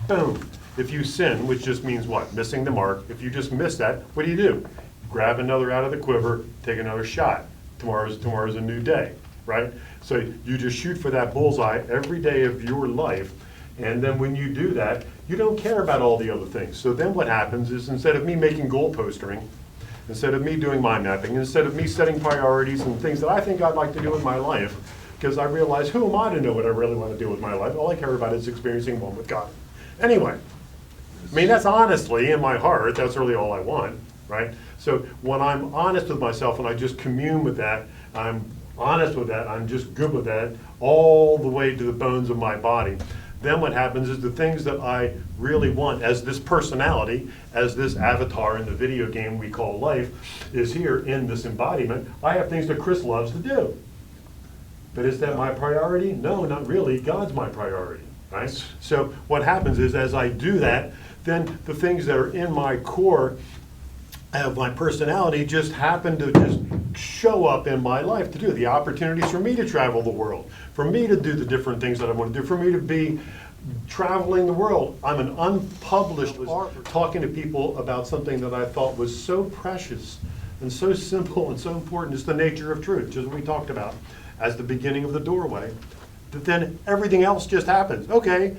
boom. If you sin, which just means what? Missing the mark. If you just miss that, what do? Grab another out of the quiver, take another shot. Tomorrow's a new day, right? So you just shoot for that bullseye every day of your life. And then when you do that, you don't care about all the other things. So then what happens is instead of me making goal postering, instead of me doing mind mapping, instead of me setting priorities and things that I think I'd like to do in my life, because I realize who am I to know what I really want to do with my life? All I care about is experiencing one with God. Anyway, I mean, that's honestly in my heart, that's really all I want, right? So when I'm honest with myself and I just commune with that, I'm honest with that, I'm just good with that, all the way to the bones of my body. Then what happens is the things that I really want as this personality, as this avatar in the video game we call life, is here in this embodiment. I have things that Chris loves to do. But is that my priority? No, not really. God's my priority, right? So what happens is as I do that, then the things that are in my core of my personality just happen to just show up in my life to do. The opportunities for me to travel the world, for me to do the different things that I want to do, for me to be traveling the world. I'm an unpublished author talking to people about something that I thought was so precious and so simple and so important. It's the nature of truth, just what we talked about as the beginning of the doorway. But then everything else just happens. Okay,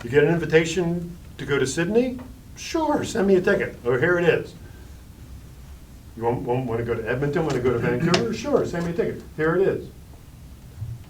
you get an invitation to go to Sydney? Sure, send me a ticket. Oh, here it is. You want to go to Edmonton, want to go to Vancouver? Sure, send me a ticket. Here it is.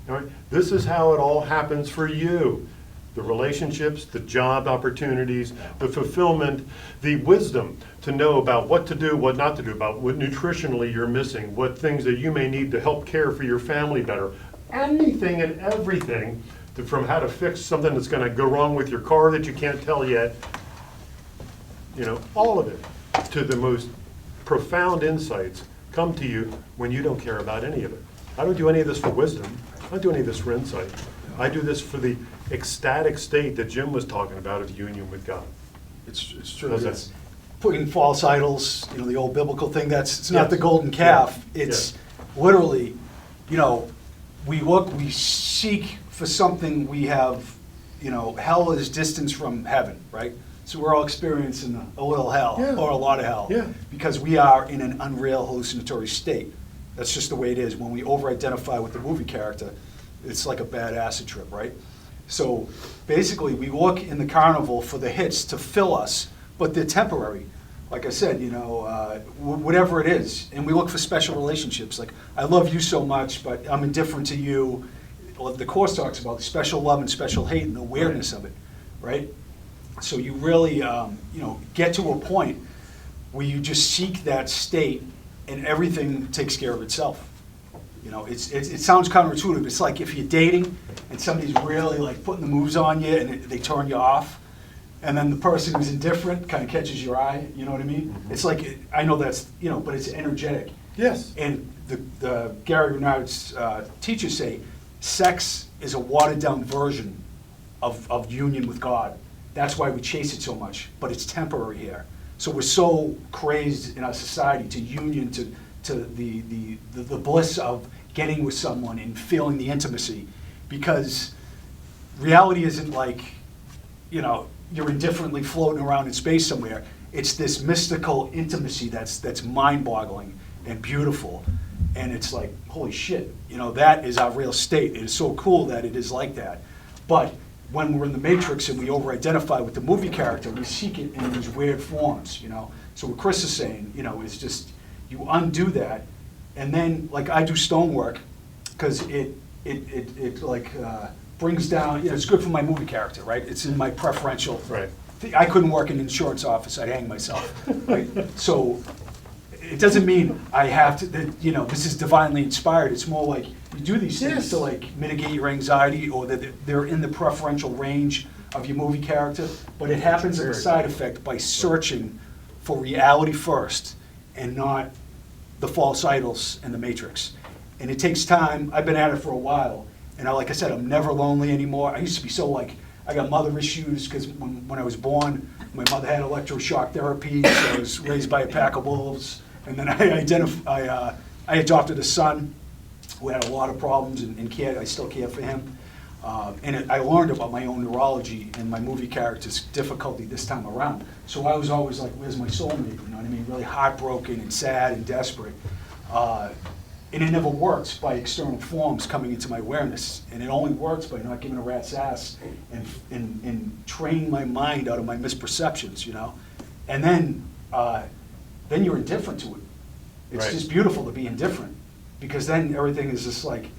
All right? This is how it all happens for you. The relationships, the job opportunities, the fulfillment, the wisdom to know about what to do, what not to do, about what nutritionally you're missing, what things that you may need to help care for your family better. Anything and everything, from how to fix something that's going to go wrong with your car that you can't tell yet, all of it, to the most profound insights come to you when you don't care about any of it. I don't do any of this for wisdom. I don't do any of this for insight. I do this for the ecstatic state that Jim was talking about of union with God. It's true. How's that? It's putting false idols, the old biblical thing, it's not Yes. the golden calf. Yeah. It's literally, we seek for something we have, hell is distance from heaven, right? So we're all experiencing a little hell, Yeah. or a lot of hell, Yeah. because we are in an unreal hallucinatory state. That's just the way it is. When we over-identify with the movie character, it's like a bad acid trip, right? So basically, we look in the carnival for the hits to fill us, but they're temporary. Like I said, whatever it is, and we look for special relationships. Like, I love you so much, but I'm indifferent to you. The Course talks about special love and special hate and awareness of it, right? So you really, get to a point where you just seek that state, and everything takes care of itself. It sounds counterintuitive. It's like if you're dating and somebody's really like putting the moves on you and they turn you off, and then the person who's indifferent kind of catches your eye. You know what I mean? Mm-hmm. It's like I know that's but it's energetic. Yes. And the Gary Renard's teachers say sex is a watered down version of union with God. That's why we chase it so much, but it's temporary here. So we're so crazed in our society to union, to the bliss of getting with someone and feeling the intimacy, because reality isn't like, you know, you're indifferently floating around in space somewhere. It's this mystical intimacy that's mind-boggling and beautiful. And it's like, holy shit, you know, that is our real state. It is so cool that it is like that. But when we're in the Matrix and we over-identify with the movie character, we seek it in these weird forms, you know. So what Chris is saying, you know, is just, you undo that, and then, like, I do stonework, because it brings down, you know, it's good for my movie character, right? It's in my preferential. Right. I couldn't work in an insurance office, I'd hang myself, right? So it doesn't mean I have to, that, you know, this is divinely inspired. It's more like you do these things Yes. to like mitigate your anxiety, or that they're in the preferential range of your movie character. But it happens as a side effect by searching for reality first and not the false idols and the Matrix. And it takes time. I've been at it for a while. And like I said, I'm never lonely anymore. I used to be so like, I got mother issues because when I was born, my mother had electroshock therapy, so I was raised by a pack of wolves. And then I adopted a son who had a lot of problems and cared. I still care for him. I learned about my own neurology and my movie character's difficulty this time around. So I was always like, where's my soulmate? You know what I mean? Really heartbroken and sad and desperate. And it never works by external forms coming into my awareness. And it only works by not giving a rat's ass and training my mind out of my misperceptions, you know? And then you're indifferent to it. It's Right. just beautiful to be indifferent, because then everything is just like,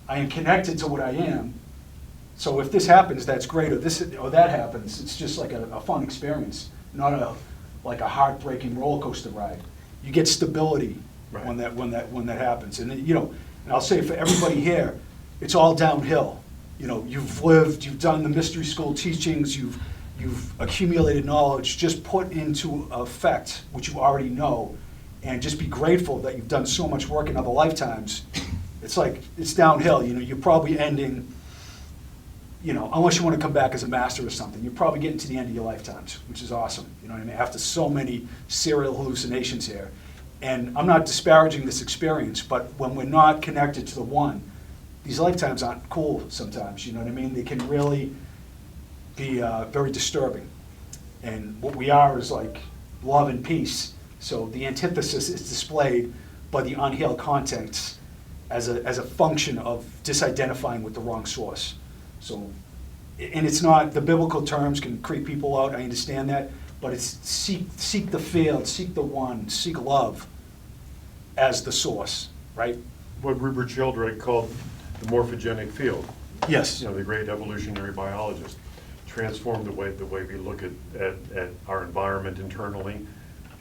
I am connected to what I am. So if this happens, that's great, or that happens, it's just like a fun experience, not like a heartbreaking roller coaster ride. You get stability Right. when that happens. And then, you know, and I'll say for everybody here, it's all downhill. You know, you've lived, you've done the mystery school teachings, you've accumulated knowledge. Just put into effect what you already know, and just be grateful that you've done so much work in other lifetimes. It's like, it's downhill. You know, you're probably ending, you know, unless you want to come back as a master or something, you're probably getting to the end of your lifetimes, which is awesome. You know what I mean? After so many serial hallucinations here. And I'm not disparaging this experience, but when we're not connected to the one, these lifetimes aren't cool sometimes, you know what I mean? They can really be very disturbing. And what we are is like love and peace. So the antithesis is displayed by the unhealed contents as a function of disidentifying with the wrong source. So, and it's not, the biblical terms can creep people out, I understand that, but it's seek the field, seek the one, seek love as the source, right? What Rupert Sheldrake called the morphogenic field. Yes. You know, the great evolutionary biologist, transformed the way we look at our environment internally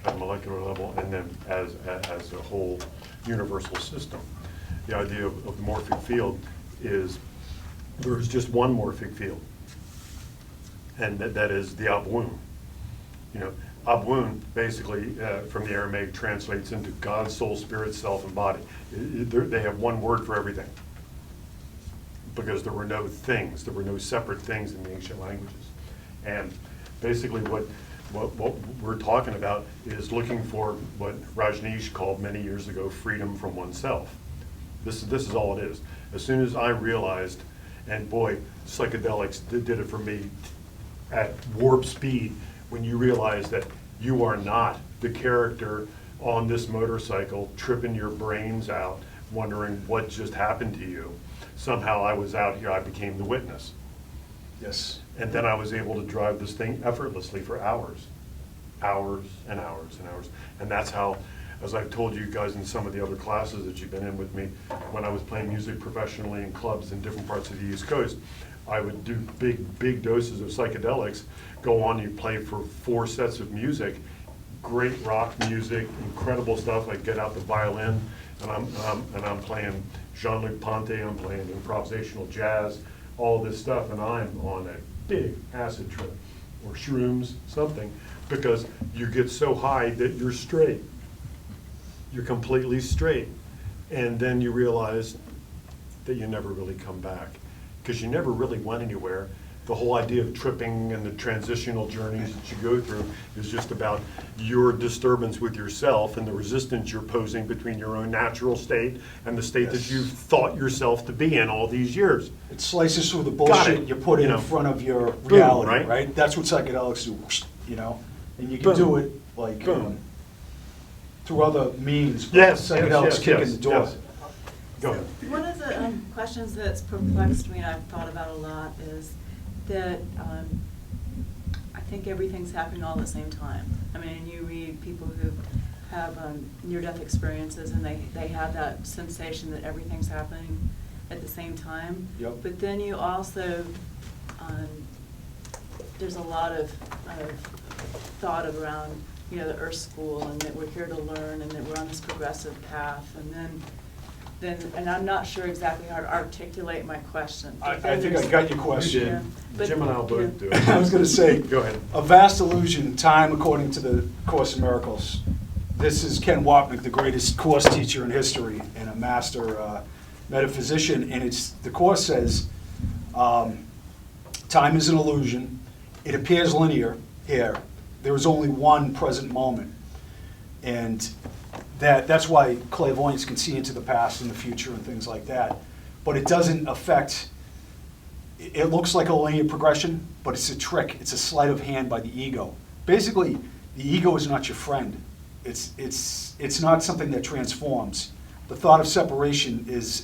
at a molecular level, and then as a whole universal system. The idea of the morphic field is there's just one morphic field, and that is the abwun. You know, abwun basically from the Aramaic translates into God, soul, spirit, self, and body. They have one word for everything, because there were no things, there were no separate things in the ancient languages. And basically what we're talking about is looking for what Rajneesh called many years ago freedom from oneself. This is all it is. As soon as I realized, and boy, psychedelics did it for me at warp speed, when you realize that you are not the character on this motorcycle tripping your brains out, wondering what just happened to you. Somehow I was out here, I became the witness. Yes. And then I was able to drive this thing effortlessly for hours and hours and hours. And that's how, as I've told you guys in some of the other classes that you've been in with me, when I was playing music professionally in clubs in different parts of the East Coast, I would do big doses of psychedelics, go on, you play for 4 sets of music, great rock music, incredible stuff. I get out the violin, and I'm playing Jean-Luc Ponty, I'm playing improvisational jazz, all this stuff, and I'm on a big acid trip, or shrooms, something, because you get so high that you're straight. You're completely straight. And then you realize that you never really come back, because you never really went anywhere, the whole idea of tripping and the transitional journeys that you go through is just about your disturbance with yourself and the resistance you're posing between your own natural state and the state that you've thought yourself to be in all these years. It slices through the Got bullshit it. you put You in know. front of your Boom, reality, right? right? That's what psychedelics do, you know? And you can Boom. do it like Boom. through other means. but Yes, psychedelics yes, kick yes, in the door. yes. Go ahead. One of the questions that's perplexed me and I've thought about a lot is that I think everything's happening all at the same time. I mean, you read people who have near-death experiences and they have that sensation that everything's happening at the same time. Yep. But then you also, there's a lot of thought around, you know, the Earth School and that we're here to learn and that we're on this progressive path. And then and I'm not sure exactly how to articulate my question. I But then think I there's- got your question. Yeah, but- Jim and I'll both yeah. do it. I was gonna say, Go ahead. a vast illusion, time according to the Course in Miracles. This is Ken Wapnick, the greatest Course teacher in history and a master metaphysician, and the Course says, time is an illusion. It appears linear here. There is only one present moment. And that's why clairvoyants can see into the past and the future and things like that. But it doesn't affect, it looks like a linear progression, but it's a trick. It's a sleight of hand by the ego. Basically, the ego is not your friend. It's not something that transforms. The thought of separation is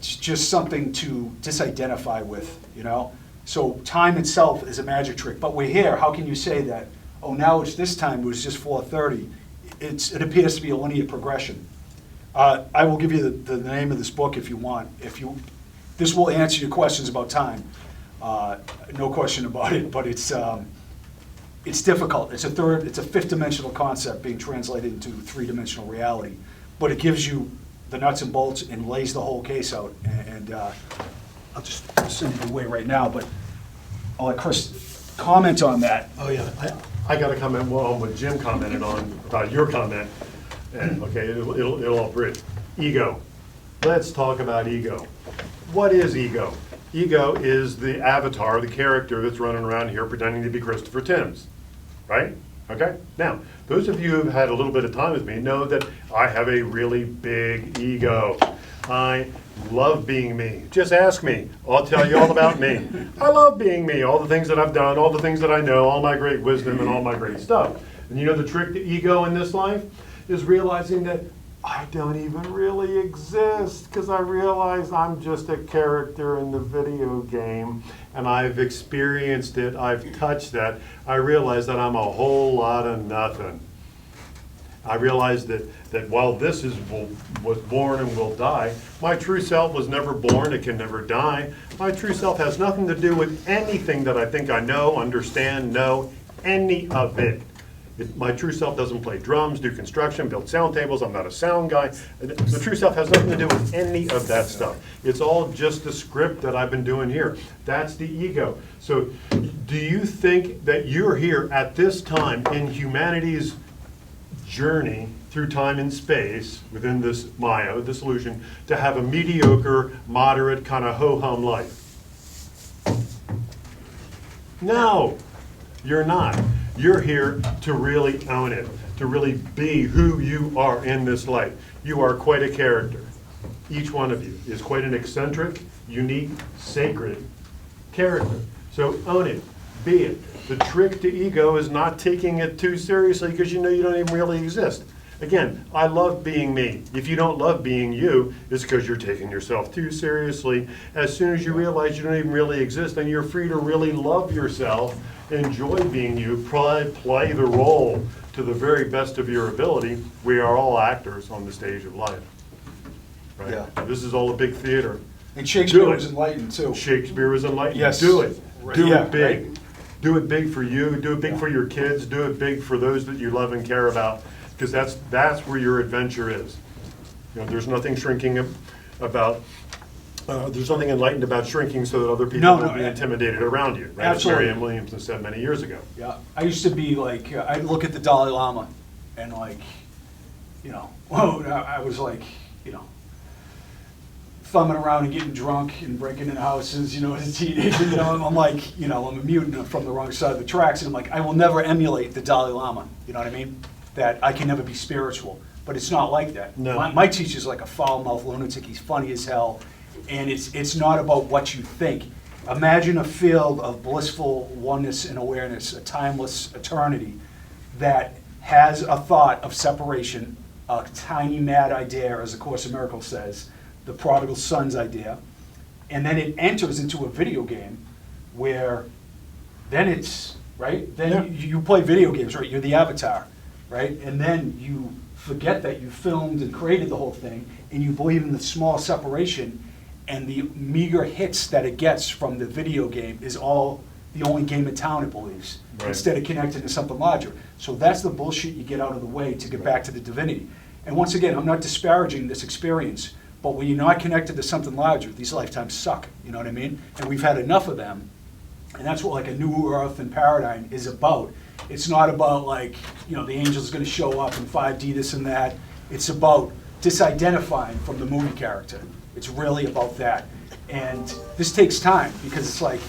just something to disidentify with, you know? So time itself is a magic trick. But we're here, how can you say that, oh, now it's this time, it was just 4:30? It appears to be a linear progression. I will give you the name of this book if you want. This will answer your questions about time. No question about it, but it's difficult. It's a fifth dimensional concept being translated into three-dimensional reality. But it gives you the nuts and bolts and lays the whole case out. And I'll just send it away right now, but I'll let Chris comment on that. Oh, yeah, I got to comment on what Jim commented on about your comment, and, okay, it'll all bridge. Ego. Let's talk about ego. What is ego? Ego is the avatar, the character that's running around here pretending to be Christopher Tims, right? Okay? Now, those of you who've had a little bit of time with me know that I have a really big ego. I love being me. Just ask me. I'll tell you all about me. I love being me, all the things that I've done, all the things that I know, all my great wisdom and all my great stuff. And you know the trick to ego in this life is realizing that I don't even really exist because I realize I'm just a character in the video game and I've experienced it, I've touched that. I realize that I'm a whole lot of nothing. I realized that while this was born and will die, my true self was never born, it can never die. My true self has nothing to do with anything that I think I know, understand, know, any of it. My true self doesn't play drums, do construction, build sound tables, I'm not a sound guy. The true self has nothing to do with any of that stuff. It's all just the script that I've been doing here. That's the ego. So do you think that you're here at this time in humanity's journey through time and space within this Maya, this illusion, to have a mediocre, moderate, kind of ho-hum life? No, you're not. You're here to really own it, to really be who you are in this life. You are quite a character. Each one of you is quite an eccentric, unique, sacred character. So own it, be it. The trick to ego is not taking it too seriously because you know you don't even really exist. Again, I love being me. If you don't love being you, it's because you're taking yourself too seriously. As soon as you realize you don't even really exist, then you're free to really love yourself, enjoy being you, play the role to the very best of your ability. We are all actors on the stage of life. Right? Yeah. This is all a big theater. And Shakespeare Do it. was enlightened too. Shakespeare was enlightened. Yes. Do it. Right. Do Yeah, it big. right. Do it big for you. Do it big Yeah. for your kids. Do it big for those that you love and care about. Because that's where your adventure is. You know, there's nothing shrinking about. There's nothing enlightened about shrinking so that other people No, will no, be intimidated around you. Right? As Absolutely. Marianne Williamson said many years ago. Yeah, I used to be like, I'd look at the Dalai Lama and like, you know, whoa, I was like, you know, thumbing around and getting drunk and breaking into houses, you know, as a teenager, you know, I'm like, you know, I'm a mutant from the wrong side of the tracks, and I'm like, I will never emulate the Dalai Lama, you know what I mean? That I can never be spiritual, but it's not like that. No. My teacher's like a foul-mouthed lunatic, he's funny as hell, and it's not about what you think. Imagine a field of blissful oneness and awareness, a timeless eternity that has a thought of separation, a tiny mad idea, as the Course in Miracles says, the prodigal son's idea, and then it enters into a video game where then it's, right? Then Yeah. you play video games, right? You're the avatar, right? And then you forget that you filmed and created the whole thing, and you believe in the small separation, and the meager hits that it gets from the video game is all the only game in town, it believes, Right. instead of connecting to something larger. So that's the bullshit you get out of the way to get back to the divinity. And once again, I'm not disparaging this experience, but when you're not connected to something larger, these lifetimes suck, you know what I mean? And we've had enough of them, and that's what like a new earth and paradigm is about. It's not about like, you know, the angel's gonna show up in 5D, this and that. It's about disidentifying from the movie character. It's really about that. And this takes time, because it's like,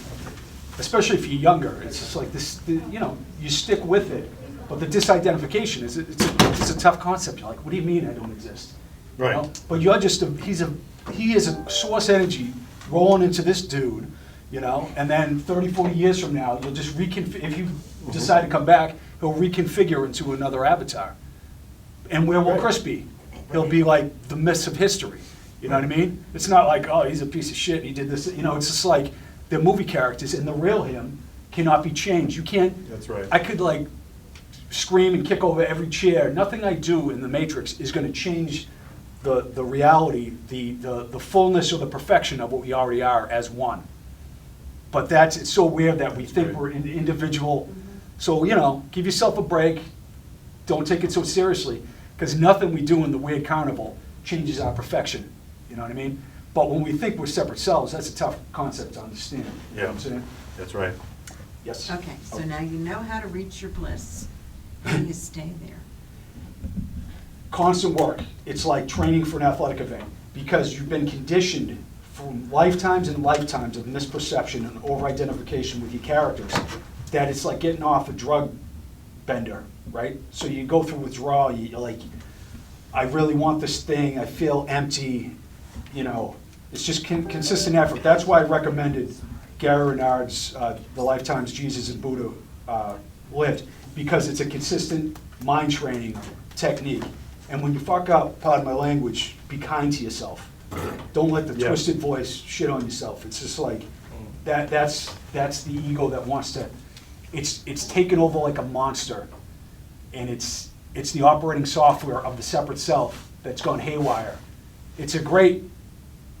especially if you're younger, it's just like this, you know, you stick with it. But the disidentification it's a tough concept. You're like, what do you mean I don't exist? You Right. know? But you're just he is a source energy rolling into this dude, you know, and then 30, 40 years from now, you'll just if you decide to come back, he'll reconfigure into another avatar. And where will Right. Chris be? He'll be like the myths of history. You know what I mean? It's not like, oh, he's a piece of shit and he did this. You know, it's just like they're movie characters, and the real him cannot be changed. You can't. That's right. I could like scream and kick over every chair. Nothing I do in the Matrix is going to change the reality, the fullness or the perfection of what we already are as one. But it's so weird that we think right. we're an individual. So, you know, give yourself a break. Don't take it so seriously, because nothing we do in the weird carnival changes our perfection. You know what I mean? But when we think we're separate selves, that's a tough concept to understand. You know what I'm saying? That's right. Yes. Okay, so now you know how to reach your bliss. How do you stay there? Constant work. It's like training for an athletic event, because you've been conditioned from lifetimes and lifetimes of misperception and over-identification with your characters, that it's like getting off a drug bender, right? So you go through withdrawal, you're like, I really want this thing, I feel empty, you know, it's just consistent effort. That's why I recommended Gary Renard's The Lifetimes Jesus and Buddha Lived, because it's a consistent mind training technique. And when you fuck up, pardon my language, be kind to yourself. Don't let the Yeah. twisted voice shit on yourself. It's just like, that's the ego that wants to, it's taken over like a monster. And it's the operating software of the separate self that's gone haywire. It's a great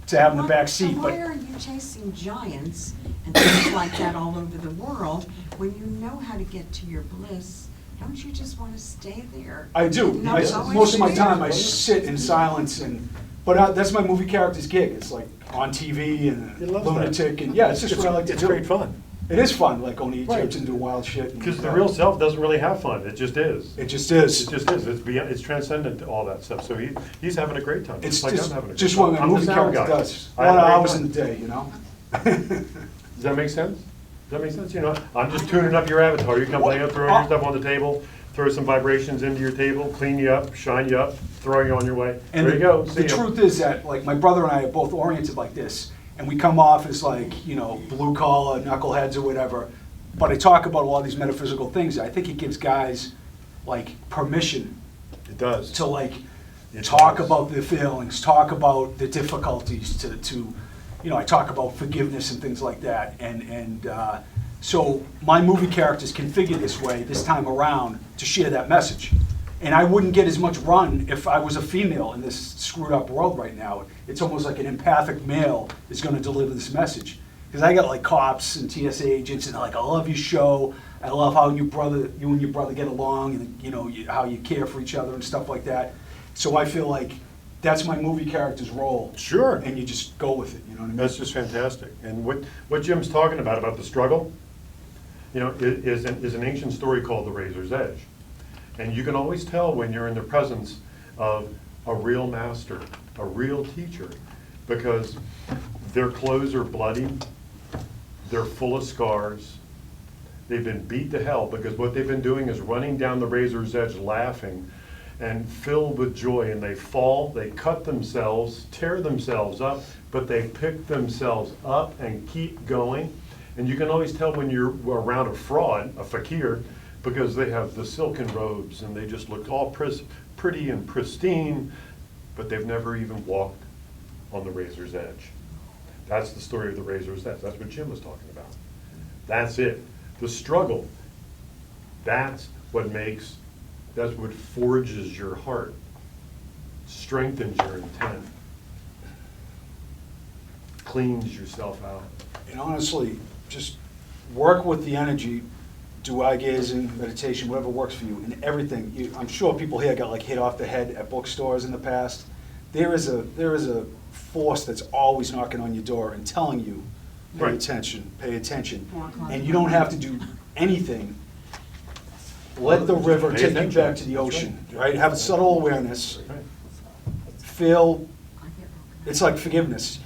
to have in the back seat, So but why are you chasing giants and things like that all over the world when you know how to get to your bliss? Don't you just want to stay there? I do. No, I- it's always most of my there. time I sit in silence, but that's my movie character's gig. It's like on TV and He loves that. lunatic, and yeah, it's just what I like to It's do. great fun. It is fun, like going to Egypt Right. and do wild shit. Because the real self doesn't really have fun. It just is. It just is. It just is. It's beyond, it's transcendent to all that stuff. So he's having a great time. It's like just, I'm having a just great what time. my I'm the movie sound character guy. does. I A lot have of a great hours time. in the day, you know? Does that make sense? Does that make sense? You know, I'm just tuning up your avatar. You come playing, throwing your stuff on the table, throw some vibrations into your table, clean you up, shine you up, throw you on your way. And There you go. See the ya. truth is that, like, my brother and I are both oriented like this, and we come off as like, you know, blue collar, knuckleheads or whatever. But I talk about a lot of these metaphysical things. I think it gives guys like permission It does. to like It talk does. about their feelings, talk about the difficulties, to you know, I talk about forgiveness and things like that. And so my movie character's configured this way this time around to share that message. And I wouldn't get as much run if I was a female in this screwed up world right now. It's almost like an empathic male is going to deliver this message. Because I got like cops and TSA agents, and they're like, I love your show. I love how you and your brother get along, and you know how you care for each other and stuff like that. So I feel like that's my movie character's role. Sure. And you just go with it. You know what I mean? That's just fantastic. And what Jim's talking about the struggle, you know, is an ancient story called The Razor's Edge. And you can always tell when you're in the presence of a real master, a real teacher, because their clothes are bloody, they're full of scars, they've been beat to hell, because what they've been doing is running down the razor's edge laughing and filled with joy, and they fall, they cut themselves, tear themselves up, but they pick themselves up and keep going. And you can always tell when you're around a fraud, a fakir, because they have the silken robes and they just look all pretty and pristine, but they've never even walked on the razor's edge. That's the story of the razor's edge. That's what Jim was talking about. That's it. The struggle, that's what forges your heart, strengthens your intent, cleans yourself out. And honestly, just work with the energy, do eye gazing, meditation, whatever works for you, and everything. I'm sure people here got like hit off the head at bookstores in the past. There is a force that's always knocking on your door and telling you, pay Right. attention, pay attention. Walk like And you don't have to do anything. Let the river Pay take you attention. back to the That's ocean, right. right? Have a subtle awareness. Right. Feel, I get it's like forgiveness.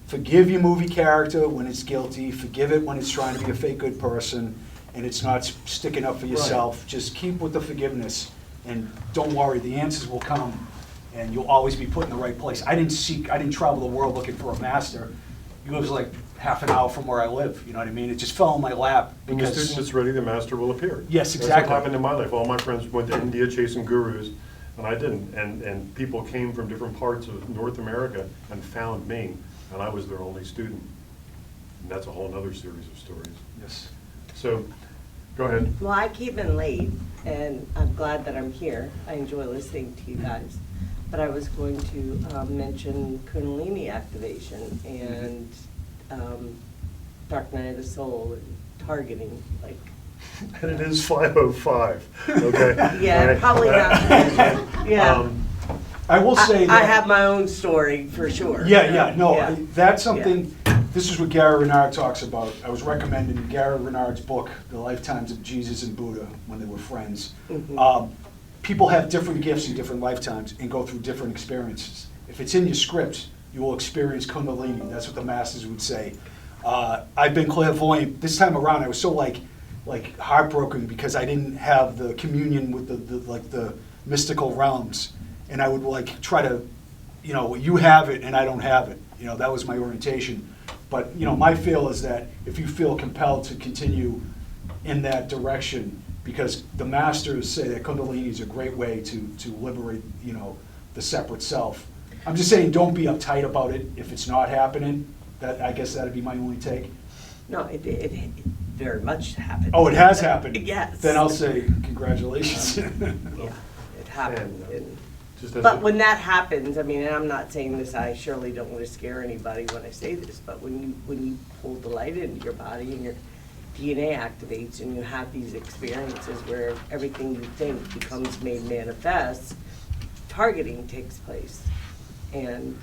Forgive your movie character when it's guilty, forgive it when it's trying to be a fake good person, and it's not sticking up for yourself. Just keep with the forgiveness, and don't worry, the answers will come, and you'll always be put in the right place. I didn't travel the world looking for a master. He lives like half an hour from where I live, you know what I mean? It just fell in my lap. When the because- student is ready, the master will appear. Yes, That's exactly. what happened in my life. All my friends went to India chasing gurus, and I didn't. And people came from different parts of North America and found me, and I was their only student. And that's a whole other series of stories. Yes. So, go ahead. Well, I came in late, and I'm glad that I'm here. I enjoy listening to you guys. But I was going to mention Kundalini activation and Dark Night of the Soul and targeting, like. And it is 5:05, okay? Yeah, All right. probably not. Yeah. Um, I will say that. I have my own story, for sure. Yeah, no, Yeah. that's something, this is what Gary Renard talks about. I was recommending Gary Renard's book, The Lifetimes of Jesus and Buddha, when they were friends. Mhm. People have different gifts in different lifetimes and go through different experiences. If it's in your script, you will experience Kundalini. That's what the masters would say. I've been clairvoyant. This time around, I was so like heartbroken because I didn't have the communion with the mystical realms, and I would like try to, you have it and I don't have it. That was my orientation. But my feel is that if you feel compelled to continue in that direction, because the masters say that Kundalini is a great way to liberate, the separate self. I'm just saying, don't be uptight about it if it's not happening. I guess that'd be my only take. No, it very much happened. Oh, it has happened? Yes. Then I'll say congratulations. Yeah, it happened. and- Just as But a- when that happens, I mean, and I'm not saying this, I surely don't want to scare anybody when I say this, but when you pull the light into your body and your DNA activates and you have these experiences where everything you think becomes made manifest, targeting takes place. And,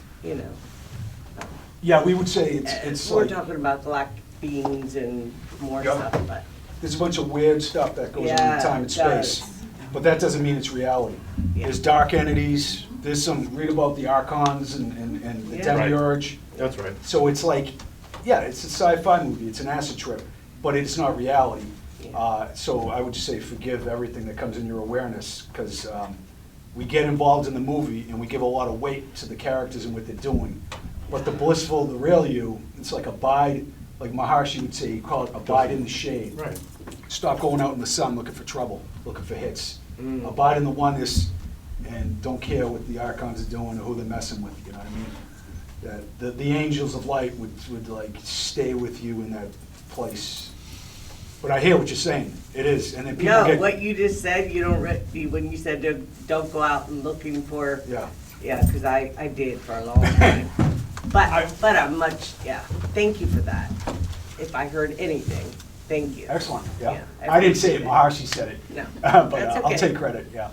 Yeah, we would say it's we're like, talking about galactic beings and more Yeah. stuff, but. there's a bunch of weird stuff that goes on in Yeah, time and it space. does. But that doesn't mean it's reality. Yeah. There's dark entities, there's read about the archons and the Yeah. demiurge. That's right. So it's like, yeah, it's a sci-fi movie, it's an acid trip, but it's not reality. Yeah. So I would just say forgive everything that comes in your awareness, because we get involved in the movie and we give a lot of weight to the characters and what they're doing. But the blissful, the real you, it's like abide, like Maharshi would say, you call it abide in the shade. Right. Stop going out in the sun looking for trouble, looking for hits. Mm. Abide in the oneness and don't care what the archons are doing or who they're messing with, you know what I mean? That the angels of light would like stay with you in that place. But I hear what you're saying, it is, and then people No, get. what you just said, you don't, when you said don't go out and looking for. Yeah. Yeah, because I did for a long time. But I'm much, yeah, thank you for that. If I heard anything, thank you. Excellent, yeah. Yeah, I didn't say it, appreciate Maharshi said it. No, But that's I'll okay. take credit, yeah.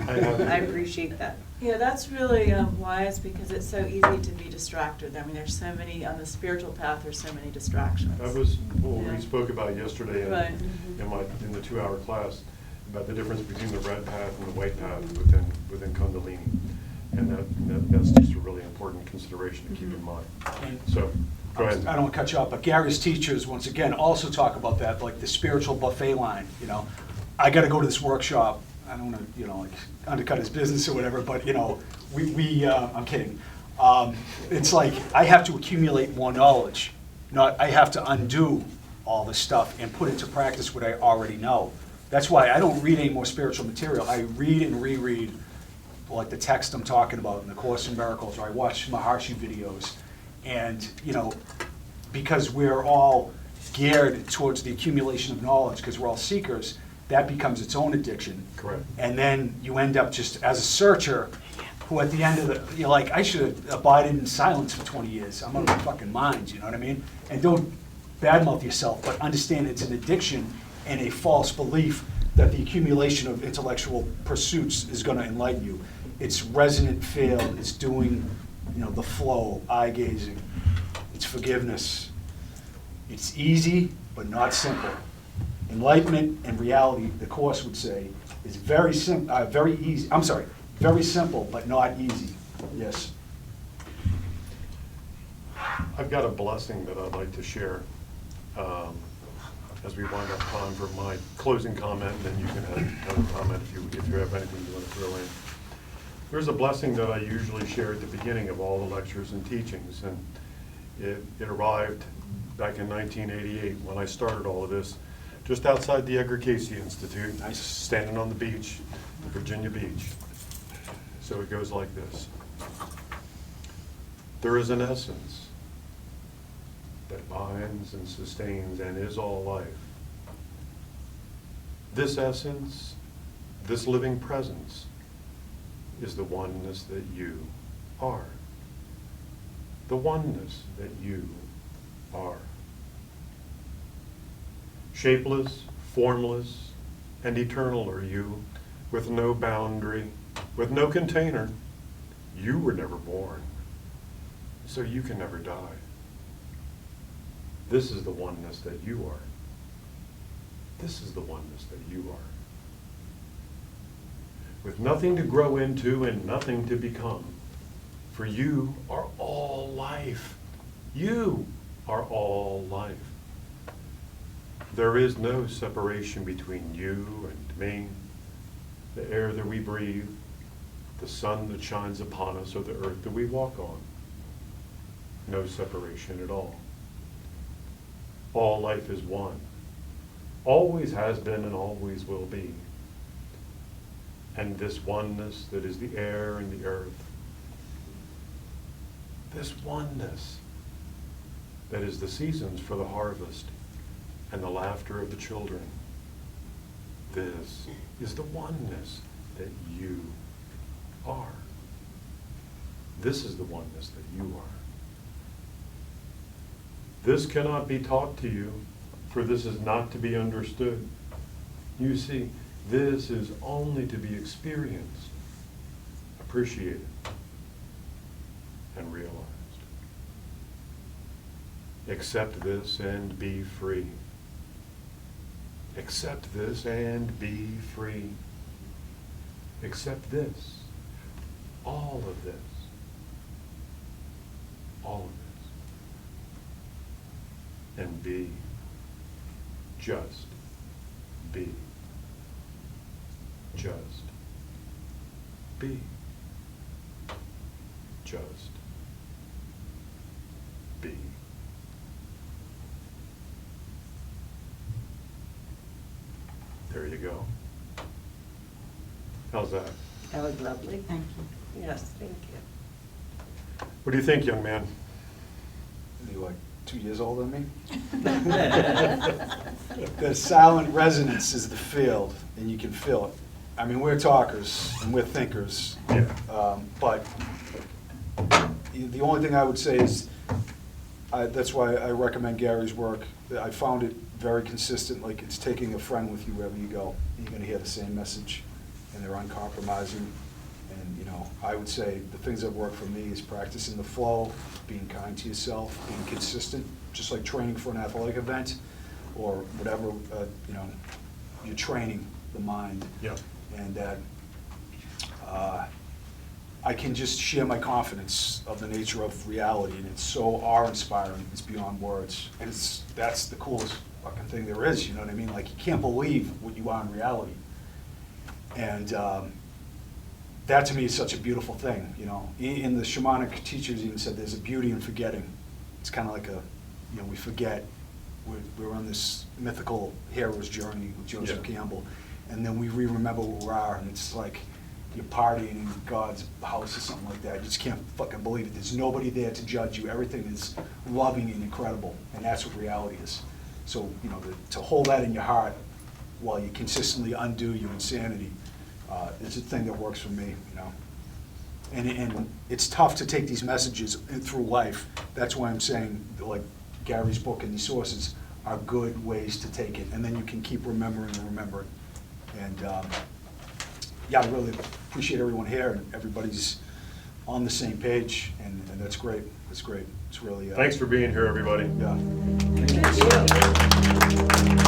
I appreciate that. Yeah, that's really wise because it's so easy to be distracted. I mean, there's so many, on the spiritual path, there's so many distractions. That was what Yeah. we spoke about yesterday Right. in the 2-hour class, about the difference between the red path and the white path within Kundalini. And that's just a really important consideration to keep in mind. And So, go ahead. I don't want to cut you off, but Gary's teachers, once again, also talk about that, like the spiritual buffet line, you know. I got to go to this workshop. I don't want to, you know, like undercut his business or whatever, but, you know, I'm kidding. It's like I have to accumulate more knowledge, not I have to undo all this stuff and put into practice what I already know. That's why I don't read any more spiritual material. I read and reread, like the text I'm talking about in the Course in Miracles, or I watch Maharshi videos. And, you know, because we're all geared towards the accumulation of knowledge, because we're all seekers, that becomes its own addiction. Correct. And then you end up just as a searcher, who at the end of the, you're like, I should have abided in silence for 20 years. I'm out of my fucking mind, you know what I mean? And don't badmouth yourself, but understand it's an addiction and a false belief that the accumulation of intellectual pursuits is gonna enlighten you. It's resonant field, it's doing, you know, the flow, eye gazing, it's forgiveness. It's easy, but not simple. Enlightenment and reality, the Course would say, is very easy, very simple, but not easy. Yes. I've got a blessing that I'd like to share as we wind up time for my closing comment, and then you can have a comment if you have anything you want to throw in. There's a blessing that I usually share at the beginning of all the lectures and teachings, and it arrived back in 1988 when I started all of this, just outside the Edgar Cayce Institute, Nice. standing on the beach, Virginia Beach. So it goes like this. There is an essence that binds and sustains and is all life. This essence, this living presence, is the oneness that you are. The oneness that you are. Shapeless, formless, and eternal are you, with no boundary, with no container. You were never born, so you can never die. This is the oneness that you are. This is the oneness that you are. With nothing to grow into and nothing to become, for you are all life. You are all life. There is no separation between you and me, the air that we breathe, the sun that shines upon us, or the earth that we walk on. No separation at all. All life is one. Always has been and always will be. And this oneness that is the air and the earth, this oneness that is the seasons for the harvest and the laughter of the children, this is the oneness that you are. This is the oneness that you are. This cannot be taught to you, for this is not to be understood. You see, this is only to be experienced, appreciated, and realized. Accept this and be free. Accept this and be free. Accept this, all of this, all of this, and be, just be, just be, just be. There you go. How's that? That was lovely. Thank you. Yes, thank you. What do you think, young man? Are you like 2 years older than me? The silent resonance is the field, and you can feel it. I mean, we're talkers and we're thinkers, but the only thing I would say is, that's why I recommend Gary's work. I found it very consistent, like it's taking a friend with you wherever you go. You're gonna hear the same message, and they're uncompromising. And, you know, I would say the things that work for me is practicing the flow, being kind to yourself, being consistent, just like training for an athletic event or whatever, you know, you're training the mind. Yeah. And that I can just share my confidence of the nature of reality, and it's so awe-inspiring, it's beyond words. And that's the coolest fucking thing there is, you know what I mean? Like, you can't believe what you are in reality. And that to me is such a beautiful thing, you know. In the shamanic teachers even said there's a beauty in forgetting. It's kind of like we forget. We're on this mythical hero's journey with Joseph Campbell, and then we remember who we are, and it's like you're partying in God's house or something like that. You just can't fucking believe it. There's nobody there to judge you. Everything is loving and incredible, and that's what reality is. So, you know, to hold that in your heart while you consistently undo your insanity is a thing that works for me, you know. And it's tough to take these messages through life. That's why I'm saying, like, Gary's book and these sources are good ways to take it, and then you can keep remembering and remembering. And yeah, I really appreciate everyone here, and everybody's on the same page, and that's great. That's great. It's really Thanks for being here, everybody. yeah. Thank you.